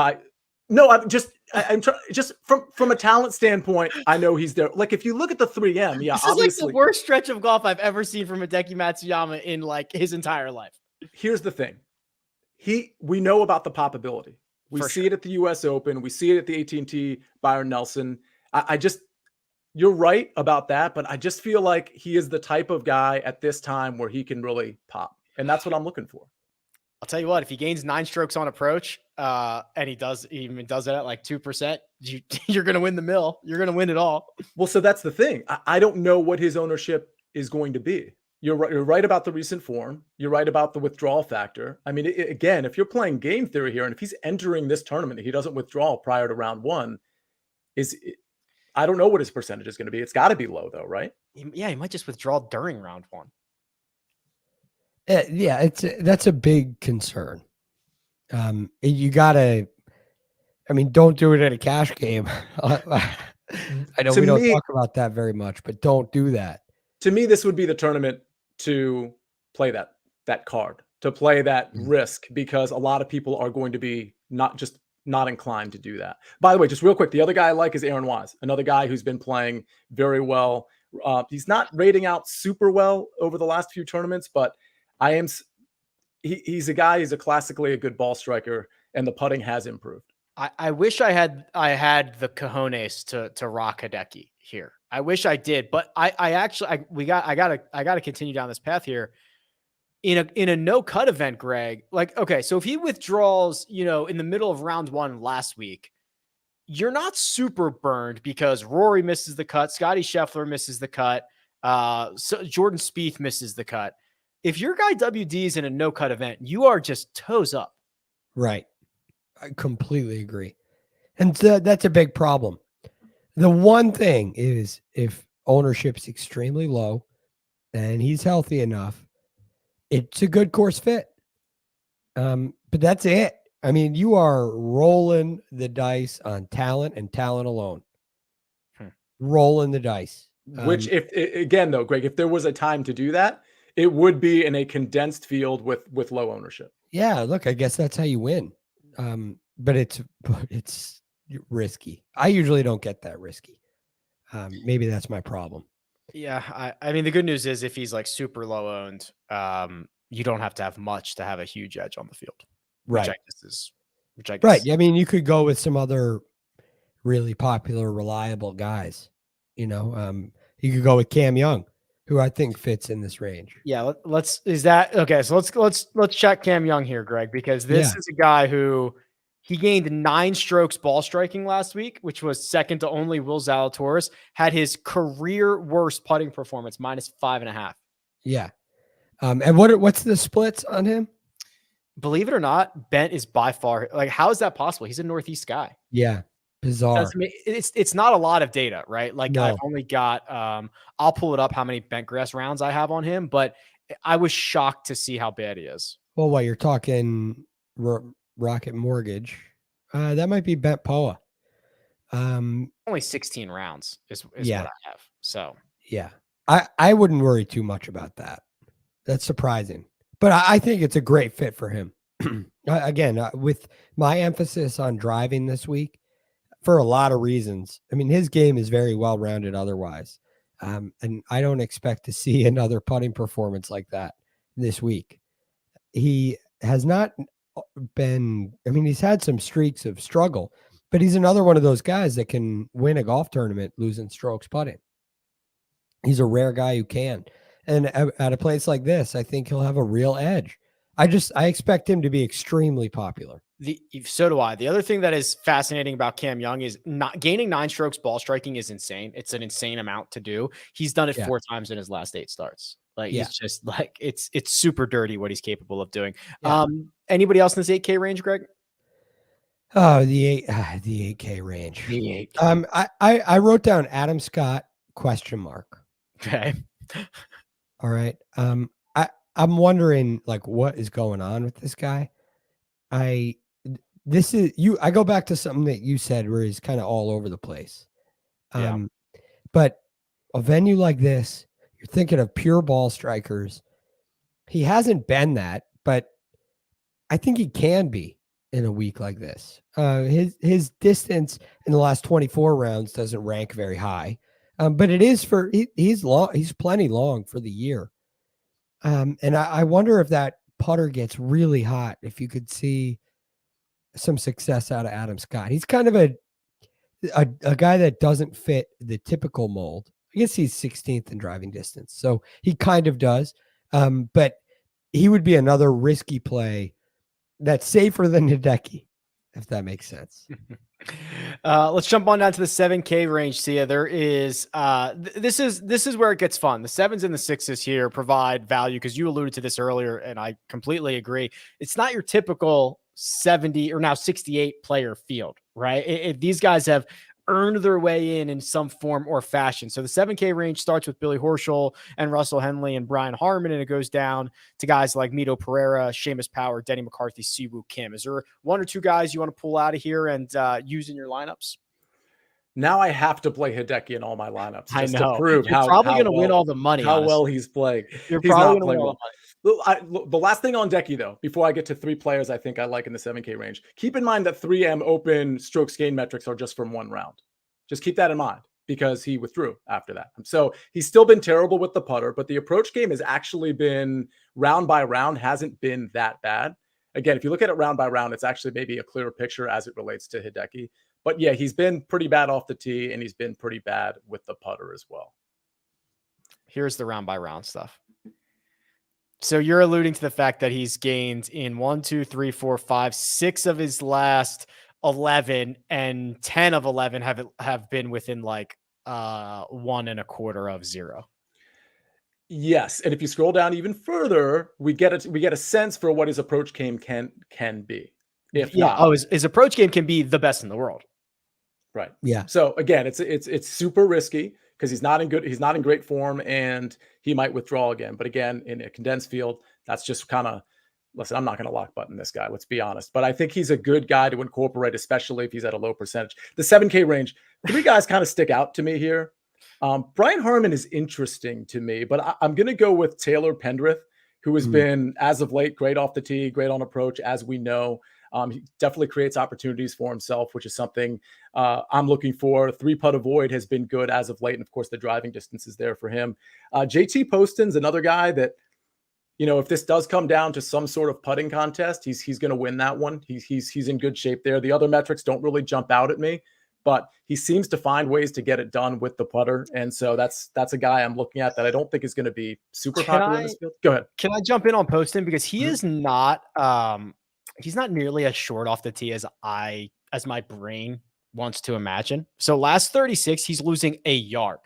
Speaker 3: No, I'm just from a talent standpoint, I know he's there. Like, if you look at the 3M, yeah,
Speaker 2: this
Speaker 3: obviously
Speaker 2: is like the worst stretch of golf I've ever seen from Hideki Matsuyama in like his entire life.
Speaker 3: Here's the thing. We know about the popability. We see it at the US Open. We see it at the AT&T Byron Nelson. You're right about that, but I just feel like he is the type of guy at this time where he can really pop. And that's what I'm looking for.
Speaker 2: I'll tell you what, if he gains 9 strokes on approach, and he does it at like 2%, you're going to win the mill. You're going to win it all.
Speaker 3: Well, so that's the thing. I don't know what his ownership is going to be. You're right about the recent form. You're right about the withdrawal factor. I mean, again, if you're playing game theory here, and if he's entering this tournament, he doesn't withdraw prior to round 1, I don't know what his percentage is going to be. It's got to be low though, right?
Speaker 2: Yeah, he might just withdraw during round 1.
Speaker 4: Yeah, that's a big concern. You gotta, don't do it in a cash game. I know we don't talk about that very much, but don't do that.
Speaker 3: To me, this would be the tournament to play that card, to play that risk, because a lot of people are going to be not inclined to do that. By the way, just real quick, the other guy I like is Aaron Wise, another guy who's been playing very well. He's not rating out super well over the last few tournaments, but he's a guy, he's classically a good ball striker, and the putting has improved.
Speaker 2: I wish I had the cojones to rock Hideki here. I wish I did, but I gotta continue down this path here. In a no cut event, Greg, like, okay, so if he withdraws, in the middle of round 1 last week, you're not super burned because Rory misses the cut, Scotty Scheffler misses the cut, so Jordan Spieth misses the cut. If your guy WD's in a no-cut event, you are just toes up.
Speaker 4: Right. I completely agree. And that's a big problem. The one thing is, if ownership's extremely low and he's healthy enough, it's a good course fit. But that's it. I mean, you are rolling the dice on talent and talent alone. Rolling the dice.
Speaker 3: Which, again though, Greg, if there was a time to do that, it would be in a condensed field with low ownership.
Speaker 4: Yeah, look, I guess that's how you win. But it's risky. I usually don't get that risky. Maybe that's my problem.
Speaker 2: Yeah, I mean, the good news is if he's like super low owned, you don't have to have much to have a huge edge on the field.
Speaker 4: Right.
Speaker 2: Which I guess
Speaker 4: Right. I mean, you could go with some other really popular, reliable guys. You know, you could go with Cam Young, who I think fits in this range.
Speaker 2: Yeah, let's check Cam Young here, Greg, because this is a guy who he gained 9 strokes ball striking last week, which was second to only Will Zalatoris, had his career worst putting performance, -5.5.
Speaker 4: Yeah. And what's the splits on him?
Speaker 2: Believe it or not, Bent is by far, like, how is that possible? He's a Northeast guy.
Speaker 4: Yeah. Bizarre.
Speaker 2: It's not a lot of data, right? Like,
Speaker 4: No.
Speaker 2: I've only got, I'll pull it up how many bent grass rounds I have on him, but I was shocked to see how bad he is.
Speaker 4: Well, what you're talking Rocket Mortgage, that might be Bent Poa.
Speaker 2: Only 16 rounds is what I have. So
Speaker 4: yeah, I wouldn't worry too much about that. That's surprising, but I think it's a great fit for him. Again, with my emphasis on driving this week, for a lot of reasons. I mean, his game is very well rounded otherwise, and I don't expect to see another putting performance like that this week. He has not been. I mean, he's had some streaks of struggle, but he's another one of those guys that can win a golf tournament losing strokes putting. He's a rare guy who can. And at a place like this, I think he'll have a real edge. I expect him to be extremely popular.
Speaker 2: So do I. The other thing that is fascinating about Cam Young is not gaining 9 strokes ball striking is insane. It's an insane amount to do. He's done it 4 times in his last 8 starts. Like, he's just like, it's super dirty what he's capable of doing. Yeah. Anybody else in this 8K range, Greg?
Speaker 4: Oh, the 8K range.
Speaker 2: The 8K.
Speaker 4: I wrote down Adam Scott ?
Speaker 2: Okay.
Speaker 4: All right. I'm wondering, like, what is going on with this guy? I go back to something that you said where he's kind of all over the place. But a venue like this, you're thinking of pure ball strikers. He hasn't been that, but I think he can be in a week like this. His distance in the last 24 rounds doesn't rank very high. But it is he's long. He's plenty long for the year. And I wonder if that putter gets really hot, if you could see some success out of Adam Scott. He's kind of a guy that doesn't fit the typical mold. I guess he's 16th in driving distance, so he kind of does. But he would be another risky play that's safer than Hideki, if that makes sense.
Speaker 2: Let's jump on down to the 7K range. Sia, there is this is where it gets fun. The 7s and the 6s here provide value because you alluded to this earlier, and I completely agree. It's not your typical 70 or now 68 player field, right? These guys have earned their way in some form or fashion. So the 7K range starts with Billy Horschel and Russell Henley and Brian Harmon, and it goes down to guys like Mito Pereira, Seamus Power, Denny McCarthy, Siwoo Kim. Is there 1 or 2 guys you want to pull out of here and use in your lineups?
Speaker 3: Now I have to play Hideki in all my lineups just to prove
Speaker 2: you're probably going to win all the money.
Speaker 3: How well he's playing.
Speaker 2: You're probably going to win all the money.
Speaker 3: The last thing on Decky, though, before I get to 3 players I think I like in the 7K range, keep in mind that 3M Open strokes gain metrics are just from 1 round. Just keep that in mind because he withdrew after that. So he's still been terrible with the putter, but the approach game has actually been round by round, hasn't been that bad. Again, if you look at it round by round, it's actually maybe a clearer picture as it relates to Hideki. But yeah, he's been pretty bad off the tee and he's been pretty bad with the putter as well.
Speaker 2: Here's the round by round stuff. So you're alluding to the fact that he's gained in 1, 2, 3, 4, 5, 6 of his last 11, and 10 of 11 have been within like 1.25 of 0.
Speaker 3: Yes, and if you scroll down even further, we get a sense for what his approach game can be.
Speaker 2: His approach game can be the best in the world.
Speaker 3: Right.
Speaker 4: Yeah.
Speaker 3: So again, it's super risky because he's not in great form and he might withdraw again. But again, in a condensed field, that's just kind of listen, I'm not going to lock button this guy, let's be honest, but I think he's a good guy to incorporate, especially if he's at a low percentage. The 7K range, 3 guys kind of stick out to me here. Brian Harmon is interesting to me, but I'm going to go with Taylor Pendrith, who has been, as of late, great off the tee, great on approach, as we know. He definitely creates opportunities for himself, which is something I'm looking for. 3-putt avoid has been good as of late, and of course, the driving distance is there for him. JT Poston's another guy that, you know, if this does come down to some sort of putting contest, he's going to win that one. He's in good shape there. The other metrics don't really jump out at me, but he seems to find ways to get it done with the putter, and so that's a guy I'm looking at that I don't think is going to be super popular in this field. Go ahead.
Speaker 2: Can I jump in on Poston, because he is not he's not nearly as short off the tee as my brain wants to imagine. So last 36, he's losing a yard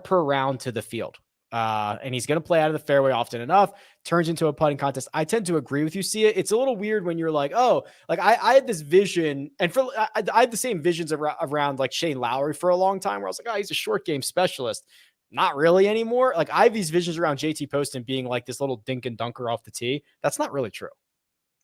Speaker 2: per round to the field. And he's going to play out of the fairway often enough, turns into a putting contest. I tend to agree with you. See it. It's a little weird when you're like, oh, like I had this vision, and I had the same visions around like Shane Lowry for a long time, where I was like, oh, he's a short game specialist. Not really anymore. Like I have these visions around JT Poston being like this little dink and dunker off the tee. That's not really true.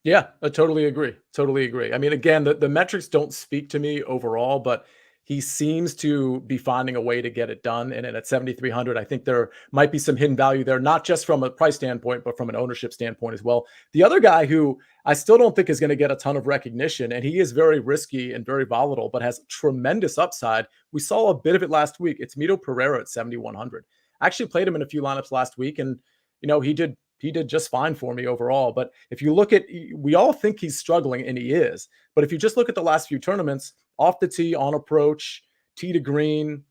Speaker 3: Yeah, I totally agree. Totally agree. I mean, again, the metrics don't speak to me overall, but he seems to be finding a way to get it done. And at 7,300, I think there might be some hidden value there, not just from a price standpoint, but from an ownership standpoint as well. The other guy who I still don't think is going to get a ton of recognition, and he is very risky and very volatile, but has tremendous upside. We saw a bit of it last week. It's Mito Pereira at 7,100. I actually played him in a few lineups last week, and you know, he did just fine for me overall. But if you look at, we all think he's struggling, and he is. But if you just look at the last few tournaments, off the tee, on approach, tee to green,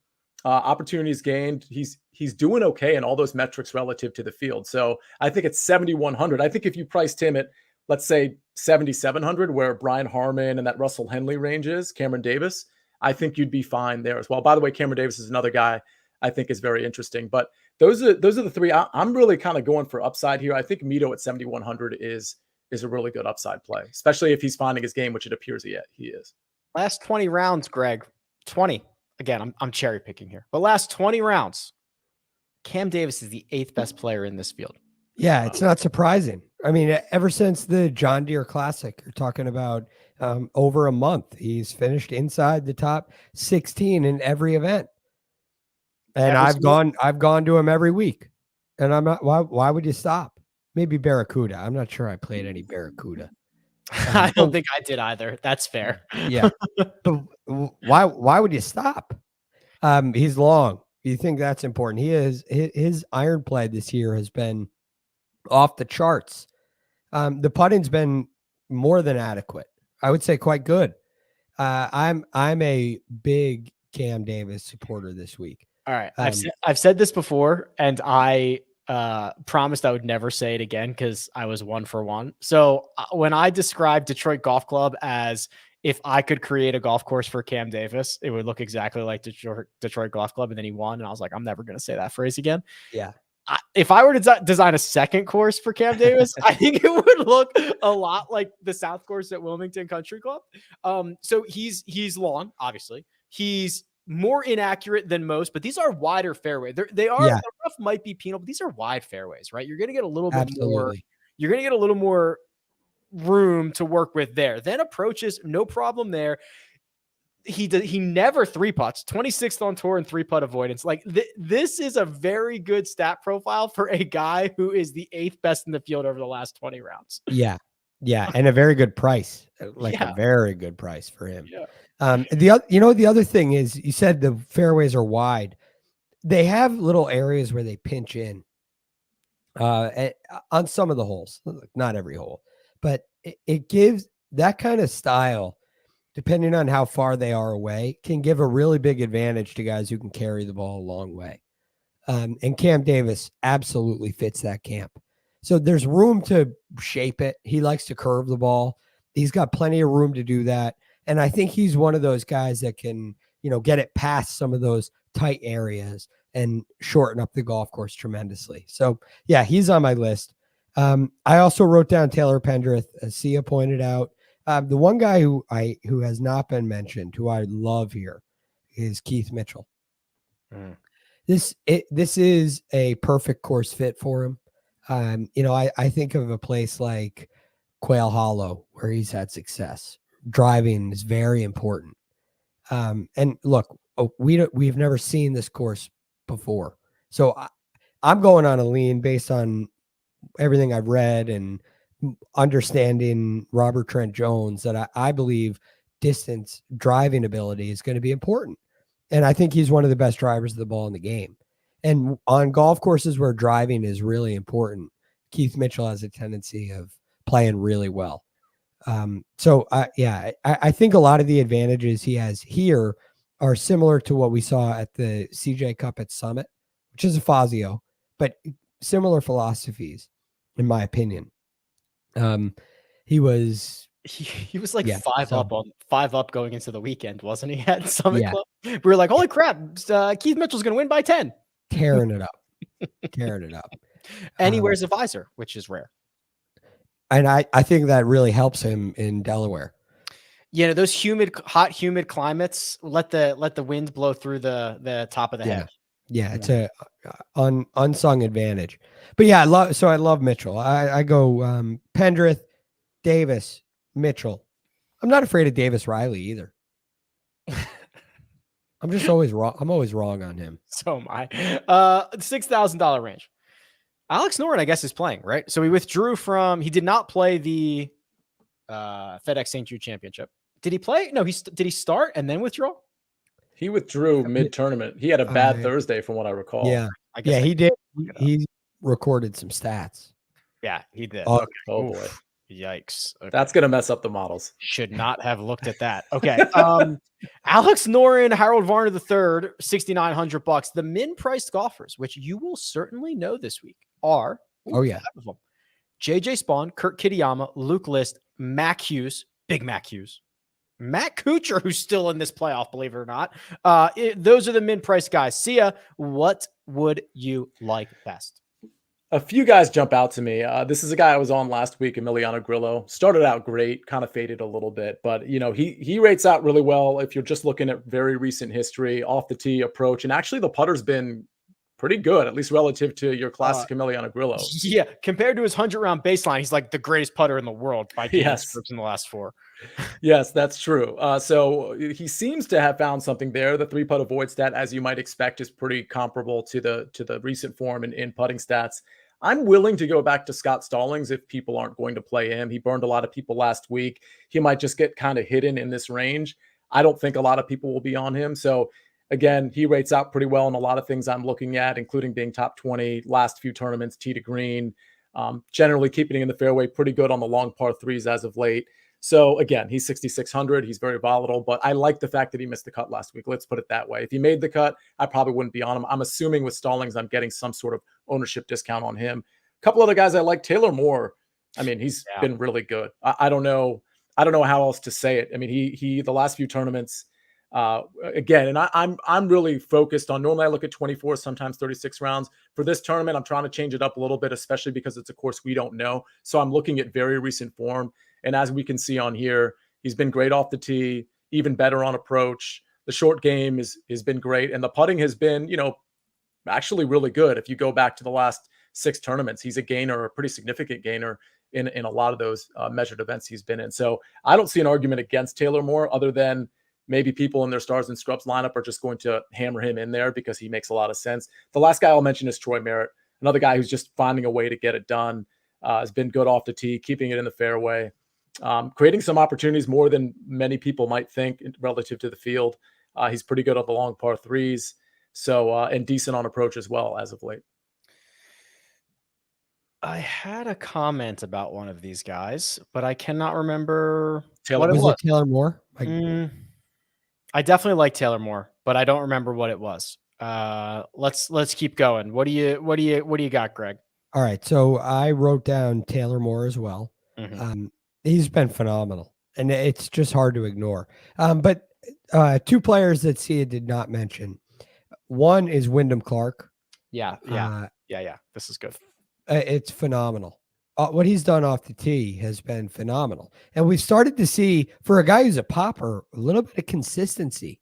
Speaker 3: opportunities gained, he's doing okay in all those metrics relative to the field. So I think it's 7,100. I think if you priced him at, let's say, 7,700, where Brian Harmon and that Russell Henley range is, Cameron Davis, I think you'd be fine there as well. By the way, Cameron Davis is another guy I think is very interesting. But those are the 3. I'm really kind of going for upside here. I think Mito at 7,100 is a really good upside play, especially if he's finding his game, which it appears he is.
Speaker 2: Last 20 rounds, Greg, 20. Again, I'm cherry picking here, but last 20 rounds, Cam Davis is the 8th best player in this field.
Speaker 4: Yeah, it's not surprising. I mean, ever since the John Deere Classic, you're talking about over a month, he's finished inside the top 16 in every event. And I've gone to him every week, and I'm not. Why would you stop? Maybe Barracuda. I'm not sure I played any Barracuda.
Speaker 2: I don't think I did either. That's fair.
Speaker 4: Yeah. But why would you stop? He's long. You think that's important? He is. His iron play this year has been off the charts. The putting's been more than adequate. I would say quite good. I'm a big Cam Davis supporter this week.
Speaker 2: All right. I've said this before, and I promised I would never say it again because I was 1 for 1. So when I described Detroit Golf Club as if I could create a golf course for Cam Davis, it would look exactly like Detroit Golf Club. And then he won. And I was like, I'm never going to say that phrase again.
Speaker 4: Yeah.
Speaker 2: If I were to design a second course for Cam Davis, I think it would look a lot like the South Course at Wilmington Country Club. So he's long, obviously. He's more inaccurate than most, but these are wider fairway. The rough might be penal, but these are wide fairways, right? You're going to get a little bit more. You're going to get a little more room to work with there. Then approaches, no problem there. He never 3-putts, 26th on tour and 3-putt avoidance. Like this is a very good stat profile for a guy who is the 8th best in the field over the last 20 rounds.
Speaker 4: Yeah. Yeah. And a very good price, a very good price for him.
Speaker 2: Yeah.
Speaker 4: The other thing is, you said the fairways are wide. They have little areas where they pinch in on some of the holes, not every hole, but it gives that kind of style, depending on how far they are away, can give a really big advantage to guys who can carry the ball a long way. And Cam Davis absolutely fits that camp. So there's room to shape it. He likes to curve the ball. He's got plenty of room to do that. And I think he's one of those guys that can, get it past some of those tight areas and shorten up the golf course tremendously. So yeah, he's on my list. I also wrote down Taylor Pendrith, as Sia pointed out. The one guy who has not been mentioned, who I love here, is Keith Mitchell. This is a perfect course fit for him. I think of a place like Quail Hollow where he's had success. Driving is very important. And look, we've never seen this course before. So I'm going on a lean based on everything I've read and understanding Robert Trent Jones that I believe distance driving ability is going to be important. And I think he's one of the best drivers of the ball in the game. And on golf courses where driving is really important, Keith Mitchell has a tendency of playing really well. I think a lot of the advantages he has here are similar to what we saw at the CJ Cup at Summit, which is a Fazio, but similar philosophies, in my opinion. He was
Speaker 2: like
Speaker 4: Yeah,
Speaker 2: five up going into the weekend, wasn't he? At Summit
Speaker 4: Yeah.
Speaker 2: Club, we were like, "Holy crap! Keith Mitchell's going to win by 10."
Speaker 4: tearing it up.
Speaker 2: And he wears a visor, which is rare.
Speaker 4: And I think that really helps him in Delaware.
Speaker 2: Yeah, those hot, humid climates let the wind blow through the top of the head.
Speaker 4: Yeah, it's a unsung advantage. But yeah, I love Mitchell. I go Pendrith, Davis, Mitchell. I'm not afraid of Davis Riley either. I'm just always wrong. I'm always wrong on him.
Speaker 2: So am I. $6,000 range. Alex Noren, I guess, is playing, right? So he withdrew he did not play the FedEx St. Jude Championship. Did he play? No, did he start and then withdraw?
Speaker 3: He withdrew mid-tournament. He had a bad Thursday from what I recall.
Speaker 4: Yeah. He did. He recorded some stats.
Speaker 2: Yeah, he did.
Speaker 3: Oh boy.
Speaker 2: Yikes. Okay.
Speaker 3: That's going to mess up the models.
Speaker 2: Should not have looked at that. Okay. Alex Noren, Harold Varner III, $6,900. The min-priced golfers, which you will certainly know this week, are five of them. JJ Spawn, Kurt Kitayama, Luke List, Mac Hughes, Big Mac Hughes, Matt Kuchar, who's still in this playoff, believe it or not. Those are the min-priced guys. Sia, what would you like best?
Speaker 3: A few guys jump out to me. This is a guy I was on last week, Emiliano Grillo. Started out great, kind of faded a little bit, but he rates out really well if you're just looking at very recent history, off the tee approach, and actually the putter's been pretty good, at least relative to your classic Emiliano Grillo.
Speaker 2: Yeah, compared to his 100-round baseline, he's like the greatest putter in the world by Guinness in the last 4.
Speaker 3: Yes, that's true. So he seems to have found something there. The 3-putt avoid stat, as you might expect, is pretty comparable to the recent form in putting stats. I'm willing to go back to Scott Stallings if people aren't going to play him. He burned a lot of people last week. He might just get kind of hidden in this range. I don't think a lot of people will be on him. So again, he rates out pretty well in a lot of things I'm looking at, including being top 20, last few tournaments, tee to green, generally keeping it in the fairway, pretty good on the long par threes as of late. So again, he's 6,600. He's very volatile, but I like the fact that he missed the cut last week. Let's put it that way. If he made the cut, I probably wouldn't be on him. I'm assuming with Stallings, I'm getting some sort of ownership discount on him. A couple other guys I like. Taylor Moore. I mean, he's been really good. I don't know how else to say it. I mean, he the last few tournaments, again, and I'm really focused on. Normally, I look at 24, sometimes 36 rounds. For this tournament, I'm trying to change it up a little bit, especially because it's a course we don't know. So I'm looking at very recent form. And as we can see on here, he's been great off the tee, even better on approach. The short game has been great. And the putting has been, actually really good. If you go back to the last 6 tournaments, he's a gainer, a pretty significant gainer in a lot of those measured events he's been in. So I don't see an argument against Taylor Moore other than maybe people in their Stars and Scrubs lineup are just going to hammer him in there because he makes a lot of sense. The last guy I'll mention is Troy Merritt, another guy who's just finding a way to get it done. Has been good off the tee, keeping it in the fairway. Creating some opportunities more than many people might think relative to the field. He's pretty good at the long par threes. So, and decent on approach as well as of late.
Speaker 2: I had a comment about one of these guys, but I cannot remember
Speaker 4: what it was. Taylor Moore?
Speaker 2: I definitely like Taylor Moore, but I don't remember what it was. Let's keep going. What do you got, Greg?
Speaker 4: All right. So I wrote down Taylor Moore as well.
Speaker 2: Mm-hmm.
Speaker 4: He's been phenomenal, and it's just hard to ignore. But 2 players that Sia did not mention. One is Wyndham Clark.
Speaker 2: Yeah. This is good.
Speaker 4: It's phenomenal. What he's done off the tee has been phenomenal. And we've started to see, for a guy who's a popper, a little bit of consistency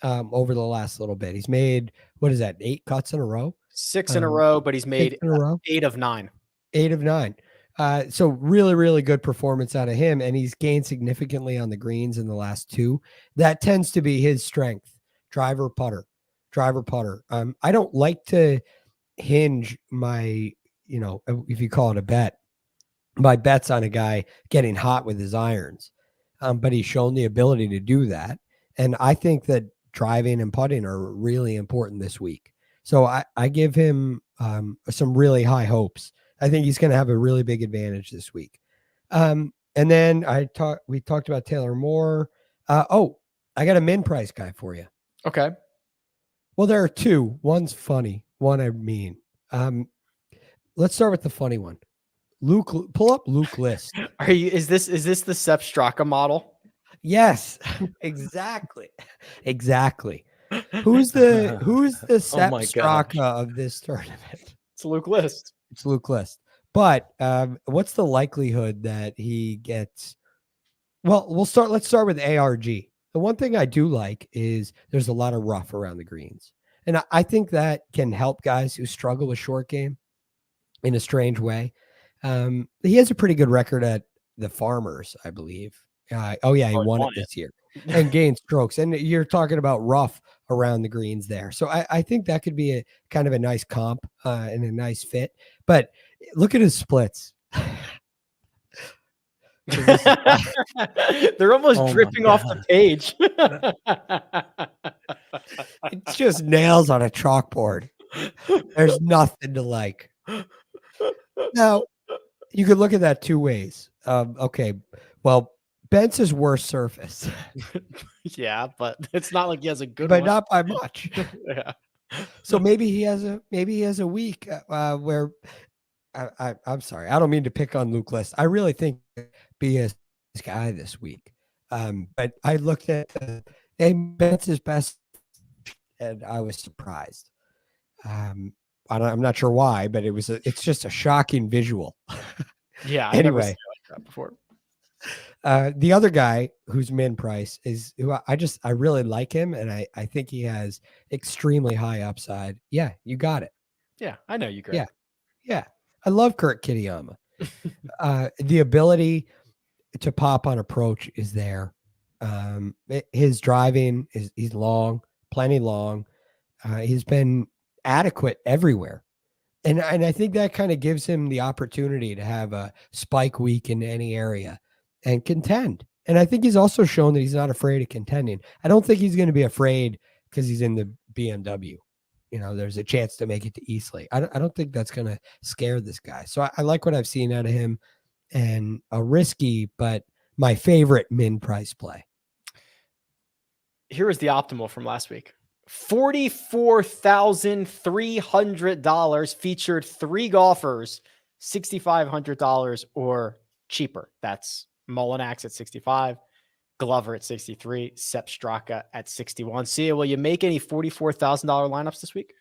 Speaker 4: over the last little bit. He's made, 8 cuts in a row?
Speaker 2: 6 in a row, but he's made
Speaker 4: 8 in a row?
Speaker 2: 8 of 9.
Speaker 4: 8 of 9. So really, really good performance out of him. And he's gained significantly on the greens in the last 2. That tends to be his strength. Driver putter. I don't like to hinge my, if you call it a bet, my bets on a guy getting hot with his irons. But he's shown the ability to do that. And I think that driving and putting are really important this week. So I give him some really high hopes. I think he's going to have a really big advantage this week. And then we talked about Taylor Moore. I got a min price guy for you.
Speaker 2: Okay.
Speaker 4: Well, there are 2. One's funny. One I mean. Let's start with the funny one. Luke, pull up Luke List.
Speaker 2: Is this the Sepp Straka model?
Speaker 4: Yes, exactly. Who's the Sepp Straka of this tournament?
Speaker 2: It's Luke List.
Speaker 4: It's Luke List. But what's the likelihood that he gets? Well, let's start with ARG. The one thing I do like is there's a lot of rough around the greens. And I think that can help guys who struggle with short game in a strange way. He has a pretty good record at the Farmers, I believe. He won it this year and gained strokes. And you're talking about rough around the greens there. So I think that could be a kind of a nice comp and a nice fit. But look at his splits.
Speaker 2: They're almost dripping off the page.
Speaker 4: It's just nails on a chalkboard. There's nothing to like. Now, you could look at that 2 ways. Okay, well, Bence's worst surface.
Speaker 2: Yeah, but it's not like he has a good
Speaker 4: but
Speaker 2: one.
Speaker 4: Not by much.
Speaker 2: Yeah.
Speaker 4: So maybe he has a week where I'm sorry. I don't mean to pick on Luke List. I really think be a guy this week. But I looked at Bence's best and I was surprised. I'm not sure why, but it's just a shocking visual.
Speaker 2: Yeah.
Speaker 4: Anyway,
Speaker 2: I've never seen it like that before.
Speaker 4: The other guy who's min price is who I really like him. And I think he has extremely high upside. Yeah, you got it.
Speaker 2: Yeah. I know you, Greg.
Speaker 4: Yeah. I love Kurt Kitayama. The ability to pop on approach is there. His driving he's long, plenty long. He's been adequate everywhere. And I think that kind of gives him the opportunity to have a spike week in any area and contend. And I think he's also shown that he's not afraid of contending. I don't think he's going to be afraid because he's in the BMW. There's a chance to make it to Eastleigh. I don't think that's going to scare this guy. So I like what I've seen out of him, and a risky, but my favorite min price play.
Speaker 2: Here is the optimal from last week. $44,300 featured 3 golfers, $6,500 or cheaper. That's Mullinax at 65, Glover at 63, Sepp Straka at 61. Sia, will you make any $44,000 lineups this week?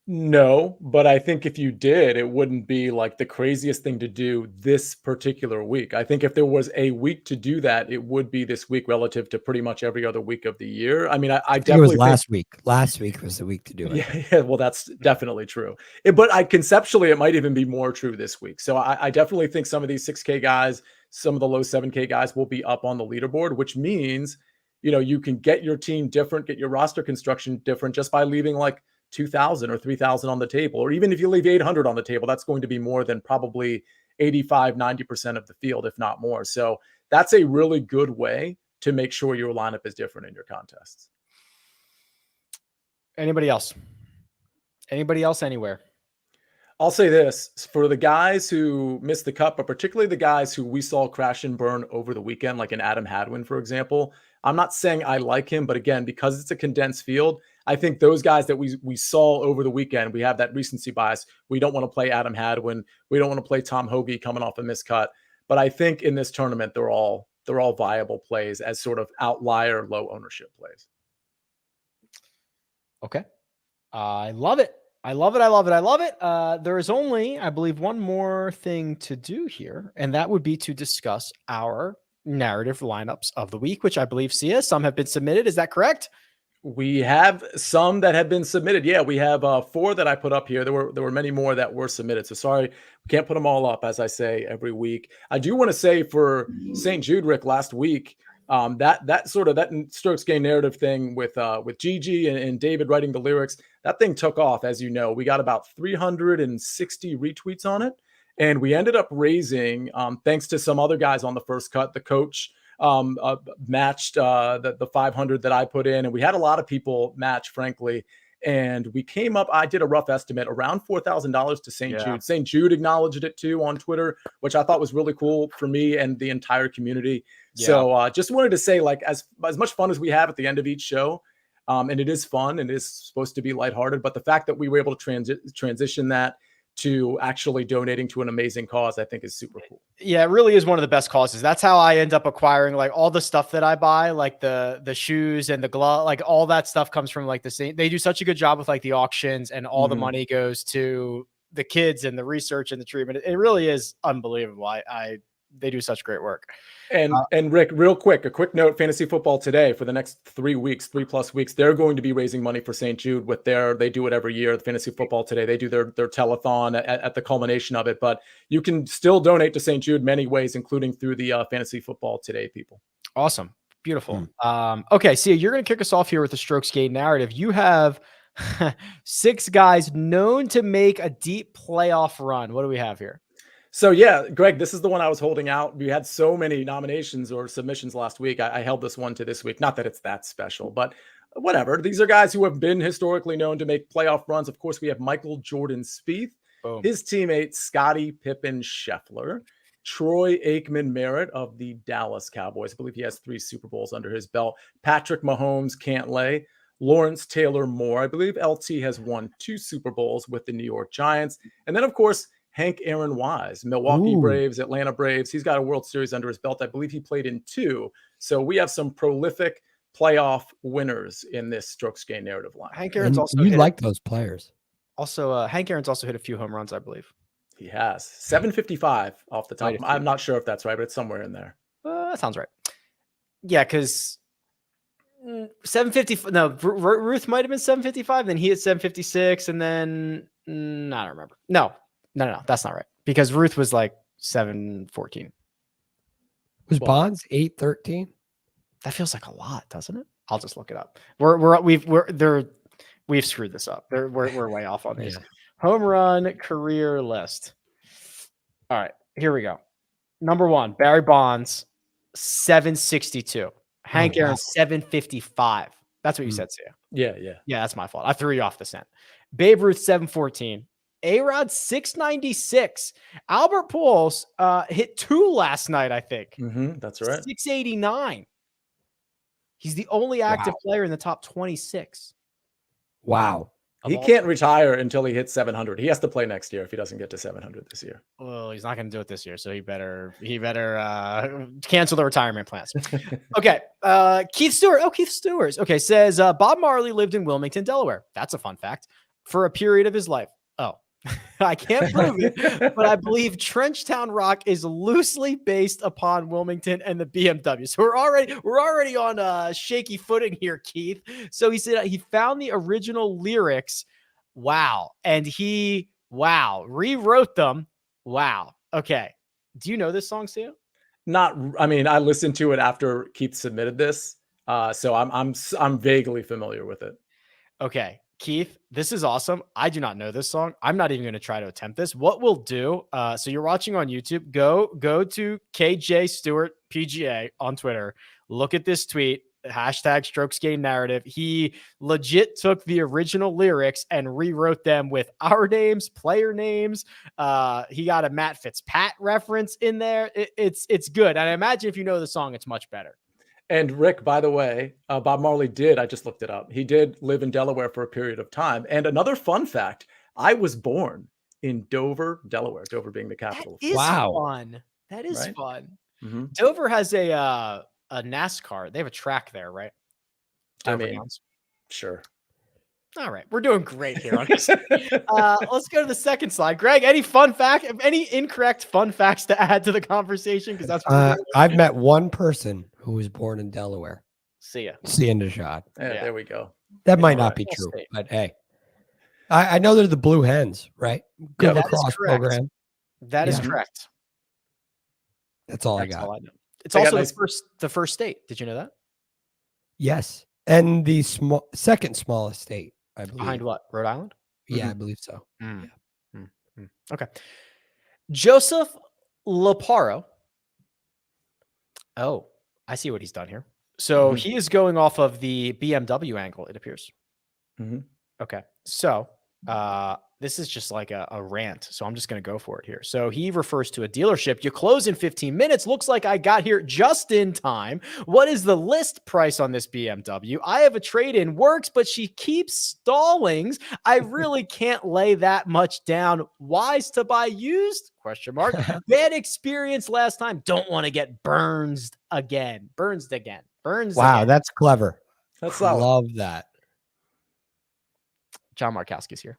Speaker 3: No, but I think if you did, it wouldn't be like the craziest thing to do this particular week. I think if there was a week to do that, it would be this week relative to pretty much every other week of the year. I mean, I definitely
Speaker 4: think it was last week. Last week was the week to do it.
Speaker 3: Yeah, well, that's definitely true. But conceptually, it might even be more true this week. So I definitely think some of these 6K guys, some of the low 7K guys will be up on the leaderboard, which means, you can get your team different, get your roster construction different just by leaving like 2,000 or 3,000 on the table. Or even if you leave 800 on the table, that's going to be more than probably 85, 90% of the field, if not more. So that's a really good way to make sure your lineup is different in your contests.
Speaker 2: Anybody else? Anybody else anywhere?
Speaker 3: I'll say this for the guys who missed the cut, but particularly the guys who we saw crash and burn over the weekend, like an Adam Hadwin, for example. I'm not saying I like him, but again, because it's a condensed field, I think those guys that we saw over the weekend, we have that recency bias. We don't want to play Adam Hadwin. We don't want to play Tom Hoagie coming off a miscut. But I think in this tournament, they're all viable plays as sort of outlier low ownership plays.
Speaker 2: Okay. I love it. I love it. There is only, I believe, one more thing to do here, and that would be to discuss our narrative lineups of the week, which I believe, Sia, some have been submitted. Is that correct?
Speaker 3: We have some that have been submitted. Yeah, we have 4 that I put up here. There were many more that were submitted. So sorry, we can't put them all up, as I say every week. I do want to say for St. Jude, Rick, last week, that strokes gain narrative thing with Gigi and David writing the lyrics, that thing took off. As you know, we got about 360 retweets on it, and we ended up raising, thanks to some other guys on the first cut, the coach matched the 500 that I put in, and we had a lot of people match, frankly. And we came up, I did a rough estimate, around $4,000 to St. Jude. St. Jude acknowledged it too on Twitter, which I thought was really cool for me and the entire community. Yeah. So just wanted to say, like, as much fun as we have at the end of each show, and it is fun and it is supposed to be lighthearted, but the fact that we were able to transition that to actually donating to an amazing cause, I think is super cool.
Speaker 2: Yeah, it really is one of the best causes. That's how I end up acquiring like all the stuff that I buy, like the shoes and the glove, like all that stuff comes from like the same. They do such a good job with like the auctions, and all the money goes to the kids and the research and the treatment. It really is unbelievable. They do such great work.
Speaker 3: And Rick, real quick, a quick note, Fantasy Football Today, for the next 3+ weeks, they're going to be raising money for St. Jude with they do it every year. The Fantasy Football Today, they do their telethon at the culmination of it, but you can still donate to St. Jude many ways, including through the Fantasy Football Today people.
Speaker 2: Awesome. Beautiful. Okay. So you're going to kick us off here with the strokes gain narrative. You have 6 guys known to make a deep playoff run. What do we have here?
Speaker 3: So yeah, Greg, this is the one I was holding out. We had so many nominations or submissions last week. I held this one to this week. Not that it's that special, but whatever. These are guys who have been historically known to make playoff runs. Of course, we have Michael Jordan Spieth, his teammate Scottie Pippen Scheffler, Troy Aikman Merritt of the Dallas Cowboys. I believe he has 3 Super Bowls under his belt. Patrick Mahomes Cantlay, Lawrence Taylor Moore. I believe LT has won 2 Super Bowls with the New York Giants. And then, of course, Hank Aaron Wise, Milwaukee Braves, Atlanta Braves. He's got a World Series under his belt. I believe he played in 2. So we have some prolific playoff winners in this strokes gain narrative line.
Speaker 2: Hank Aaron's also
Speaker 4: like those players.
Speaker 2: Also, Hank Aaron's also hit a few home runs, I believe.
Speaker 3: He has 755 off the top. I'm not sure if that's right, but it's somewhere in there.
Speaker 2: That sounds right. Yeah, because 750. No, Ruth might have been 755. Then he hit 756, and then I don't remember. No, that's not right, because Ruth was like 714.
Speaker 4: Was Bonds 813?
Speaker 2: That feels like a lot, doesn't it? I'll just look it up. We've screwed this up. We're way off on these. Home run career list. All right, here we go. Number 1, Barry Bonds, 762. Hank Aaron, 755. That's what you said, Sia.
Speaker 3: Yeah.
Speaker 2: That's my fault. I threw you off the scent. Babe Ruth, 714. A-Rod, 696. Albert Pujols hit 2 last night, I think.
Speaker 3: That's right.
Speaker 2: 689. He's the only active player in the top 26.
Speaker 4: Wow.
Speaker 3: He can't retire until he hits 700. He has to play next year if he doesn't get to 700 this year.
Speaker 2: Well, he's not going to do it this year, so he better cancel the retirement plans. Okay, Keith Stewart. Oh, Keith Stewart. Okay, says Bob Marley lived in Wilmington, Delaware. That's a fun fact. For a period of his life. Oh, I can't prove it, but I believe Trenchtown Rock is loosely based upon Wilmington and the BMW. So we're already on shaky footing here, Keith. So he said he found the original lyrics. Wow. And he rewrote them. Wow. Okay. Do you know this song, Sia?
Speaker 3: I listened to it after Keith submitted this. So I'm vaguely familiar with it.
Speaker 2: Okay. Keith, this is awesome. I do not know this song. I'm not even going to try to attempt this. What we'll do, so you're watching on YouTube, go to KJ Stewart PGA on Twitter. Look at this tweet, hashtag strokes gain narrative. He legit took the original lyrics and rewrote them with our names, player names. He got a Matt Fitzpat reference in there. It's good. And I imagine if you know the song, it's much better.
Speaker 3: And Rick, by the way, Bob Marley I just looked it up. He did live in Delaware for a period of time. And another fun fact, I was born in Dover, Delaware, Dover being the capital.
Speaker 2: That is fun. That is fun. Mm-hmm. Dover has a NASCAR. They have a track there, right? Dover
Speaker 3: sure.
Speaker 2: All right. We're doing great here on this. Let's go to the second slide. Greg, any incorrect fun facts to add to the conversation? Because that's
Speaker 4: I've met one person who was born in Delaware.
Speaker 2: See ya.
Speaker 4: See in Nejad.
Speaker 3: Yeah,
Speaker 2: Yeah.
Speaker 3: there we go.
Speaker 4: That might
Speaker 3: All
Speaker 4: not
Speaker 3: right.
Speaker 4: be
Speaker 2: We'll
Speaker 4: true,
Speaker 2: see.
Speaker 4: but hey, I know they're the Blue Hens, right? Good
Speaker 2: that is
Speaker 4: lacrosse
Speaker 2: correct.
Speaker 4: program.
Speaker 2: That is
Speaker 4: Yeah.
Speaker 2: correct.
Speaker 4: That's all I
Speaker 2: That's
Speaker 4: got.
Speaker 2: all I know. It's
Speaker 3: They got
Speaker 2: also
Speaker 3: nice-
Speaker 2: the first state. Did you know that?
Speaker 4: Yes, and the second smallest state, I believe.
Speaker 2: Behind what? Rhode Island?
Speaker 4: Yeah, I believe so.
Speaker 2: Mm. Okay. Joseph Laparo. Oh, I see what he's done here. So
Speaker 3: Mhm.
Speaker 2: he is going off of the BMW angle, it appears.
Speaker 3: Mhm.
Speaker 2: Okay. So this is just like a rant. So I'm just going to go for it here. So he refers to a dealership. You close in 15 minutes. Looks like I got here just in time. What is the list price on this BMW? I have a trade-in. Works, but she keeps stallings. I really can't lay that much down. Wise to buy used? Question mark. Bad experience last time. Don't want to get burns again. Burns again.
Speaker 4: Wow,
Speaker 2: Again.
Speaker 4: that's clever.
Speaker 3: That's solid.
Speaker 4: Love that.
Speaker 2: John Markowski's here.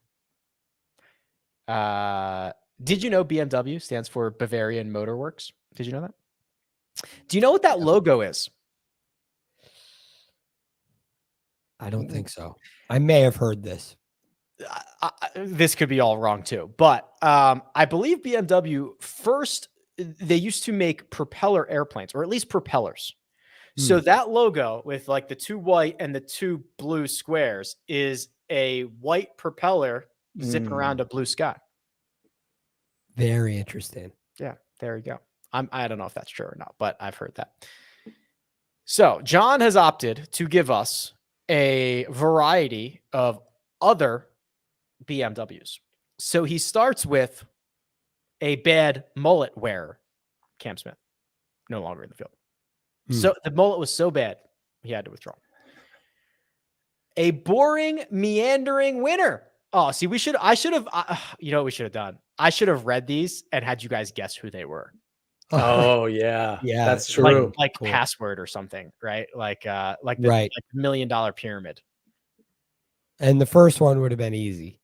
Speaker 2: Did you know BMW stands for Bavarian Motor Works? Did you know that? Do you know what that logo is?
Speaker 4: I don't think so. I may have heard this.
Speaker 2: This could be all wrong too, but I believe BMW first, they used to make propeller airplanes, or at least propellers. So that logo with like the 2 white and the 2 blue squares is a white propeller zipping around a blue sky.
Speaker 4: Very interesting.
Speaker 2: Yeah, there you go. I don't know if that's true or not, but I've heard that. So John has opted to give us a variety of other BMWs. So he starts with a bad mullet wearer, Cam Smith, no longer in the field. So the mullet was so bad, he had to withdraw. A boring, meandering winner. Oh, see, I should have, you know what we should have done? I should have read these and had you guys guess who they were.
Speaker 3: Oh yeah,
Speaker 4: Yeah,
Speaker 3: that's true.
Speaker 2: Like
Speaker 4: Cool.
Speaker 2: password or something, right? Like the
Speaker 4: Right.
Speaker 2: like $1 million pyramid.
Speaker 4: And the first one would have been easy.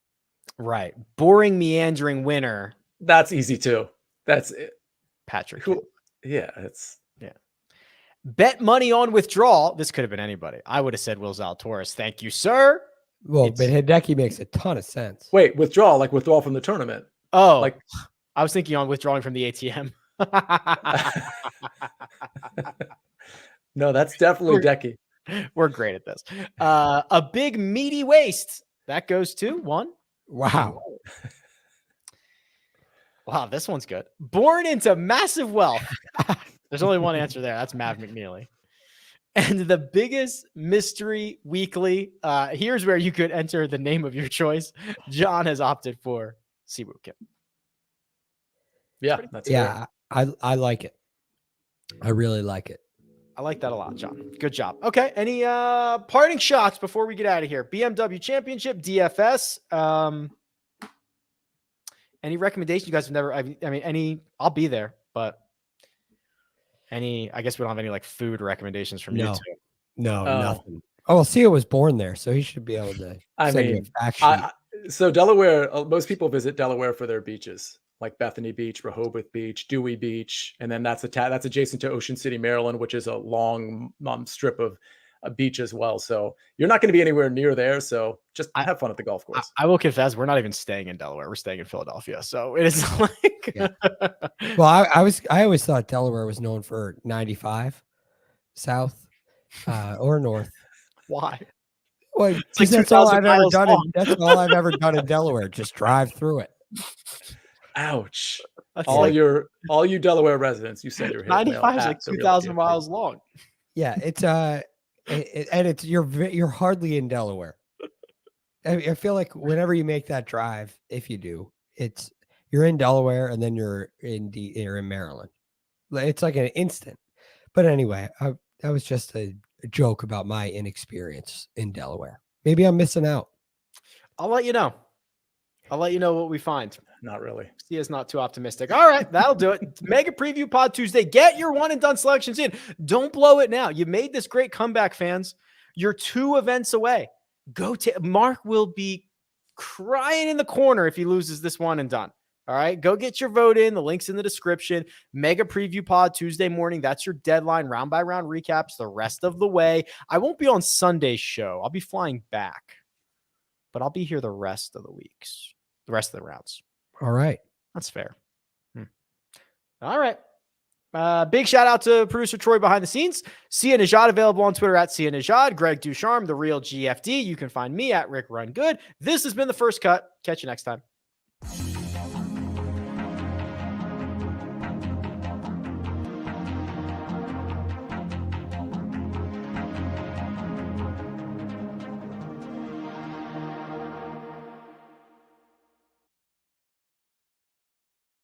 Speaker 2: Right. Boring, meandering winner,
Speaker 3: That's easy too. That's it.
Speaker 2: Patrick.
Speaker 3: Cool. Yeah, it's
Speaker 2: Bet money on withdrawal. This could have been anybody. I would have said Will Zalatoris. Thank you, sir.
Speaker 4: Well,
Speaker 2: It's-
Speaker 4: but Hideki makes a ton of sense.
Speaker 3: wait, withdrawal from the tournament.
Speaker 2: Oh,
Speaker 3: Like
Speaker 2: I was thinking on withdrawing from the ATM.
Speaker 3: no, that's definitely Decky.
Speaker 2: We're great at this. A big meaty waist. That goes to 1.
Speaker 4: Wow.
Speaker 2: Wow, this one's good. Born into massive wealth. There's only one answer there. That's Mav McNeely. And the biggest mystery weekly. Here's where you could enter the name of your choice. John has opted for Siwoo Kim.
Speaker 3: Yeah, that's fair.
Speaker 4: Yeah, I like it. I really like it.
Speaker 2: I like that a lot, John. Good job. Okay. Any parting shots before we get out of here? BMW Championship, DFS. Any recommendation? You guys have never, I mean, any, I'll be there, but I guess we don't have any like food recommendations from you
Speaker 4: No.
Speaker 2: two.
Speaker 4: No,
Speaker 3: Oh.
Speaker 4: nothing. Oh, well, Sia was born there, so he should be able to.
Speaker 3: I
Speaker 4: send you a
Speaker 3: mean,
Speaker 4: fact sheet.
Speaker 3: So Delaware, most people visit Delaware for their beaches, like Bethany Beach, Rehoboth Beach, Dewey Beach, and then that's adjacent to Ocean City, Maryland, which is a long strip of a beach as well. So you're not going to be anywhere near there. So just have fun at the golf course.
Speaker 2: I will confess, we're not even staying in Delaware. We're staying in Philadelphia. So it is like,
Speaker 4: Yeah. Well, I always thought Delaware was known for 95 south or north.
Speaker 2: why?
Speaker 4: Well,
Speaker 2: like
Speaker 4: 'cause that's all
Speaker 2: 2,000
Speaker 4: I've ever
Speaker 2: miles
Speaker 4: done.
Speaker 2: long.
Speaker 4: That's all I've ever done in Delaware. Just drive through it.
Speaker 3: Ouch.
Speaker 2: That's
Speaker 3: All
Speaker 2: like
Speaker 3: you Delaware residents, you send your hate mail
Speaker 2: 95 is
Speaker 3: at
Speaker 2: like
Speaker 3: the Real
Speaker 2: 2,000
Speaker 3: DFS.
Speaker 2: miles long.
Speaker 4: Yeah, it's and it's you're hardly in Delaware. I feel like whenever you make that drive, if you do, you're in Delaware and then you're in Maryland. It's like an instant. But anyway, that was just a joke about my inexperience in Delaware. Maybe I'm missing out.
Speaker 2: I'll let you know. I'll let you know what we find.
Speaker 3: Not really.
Speaker 2: He is not too optimistic. All right, that'll do it. Mega Preview Pod Tuesday. Get your one and done selections in. Don't blow it now. You made this great comeback, fans. You're 2 events away. Mark will be crying in the corner if he loses this one and done. All right, go get your vote in. The link's in the description. Mega preview pod Tuesday morning. That's your deadline. Round by round recaps the rest of the way. I won't be on Sunday's show. I'll be flying back, but I'll be here the rest of the weeks, the rest of the rounds.
Speaker 4: All right.
Speaker 2: That's fair. All right. Big shout out to producer Troy behind the scenes. Sia Nejad available on Twitter at Sia Nejad. Greg DuCharme, the real GFD. You can find me at Rick Run Good. This has been The First Cut. Catch you next time.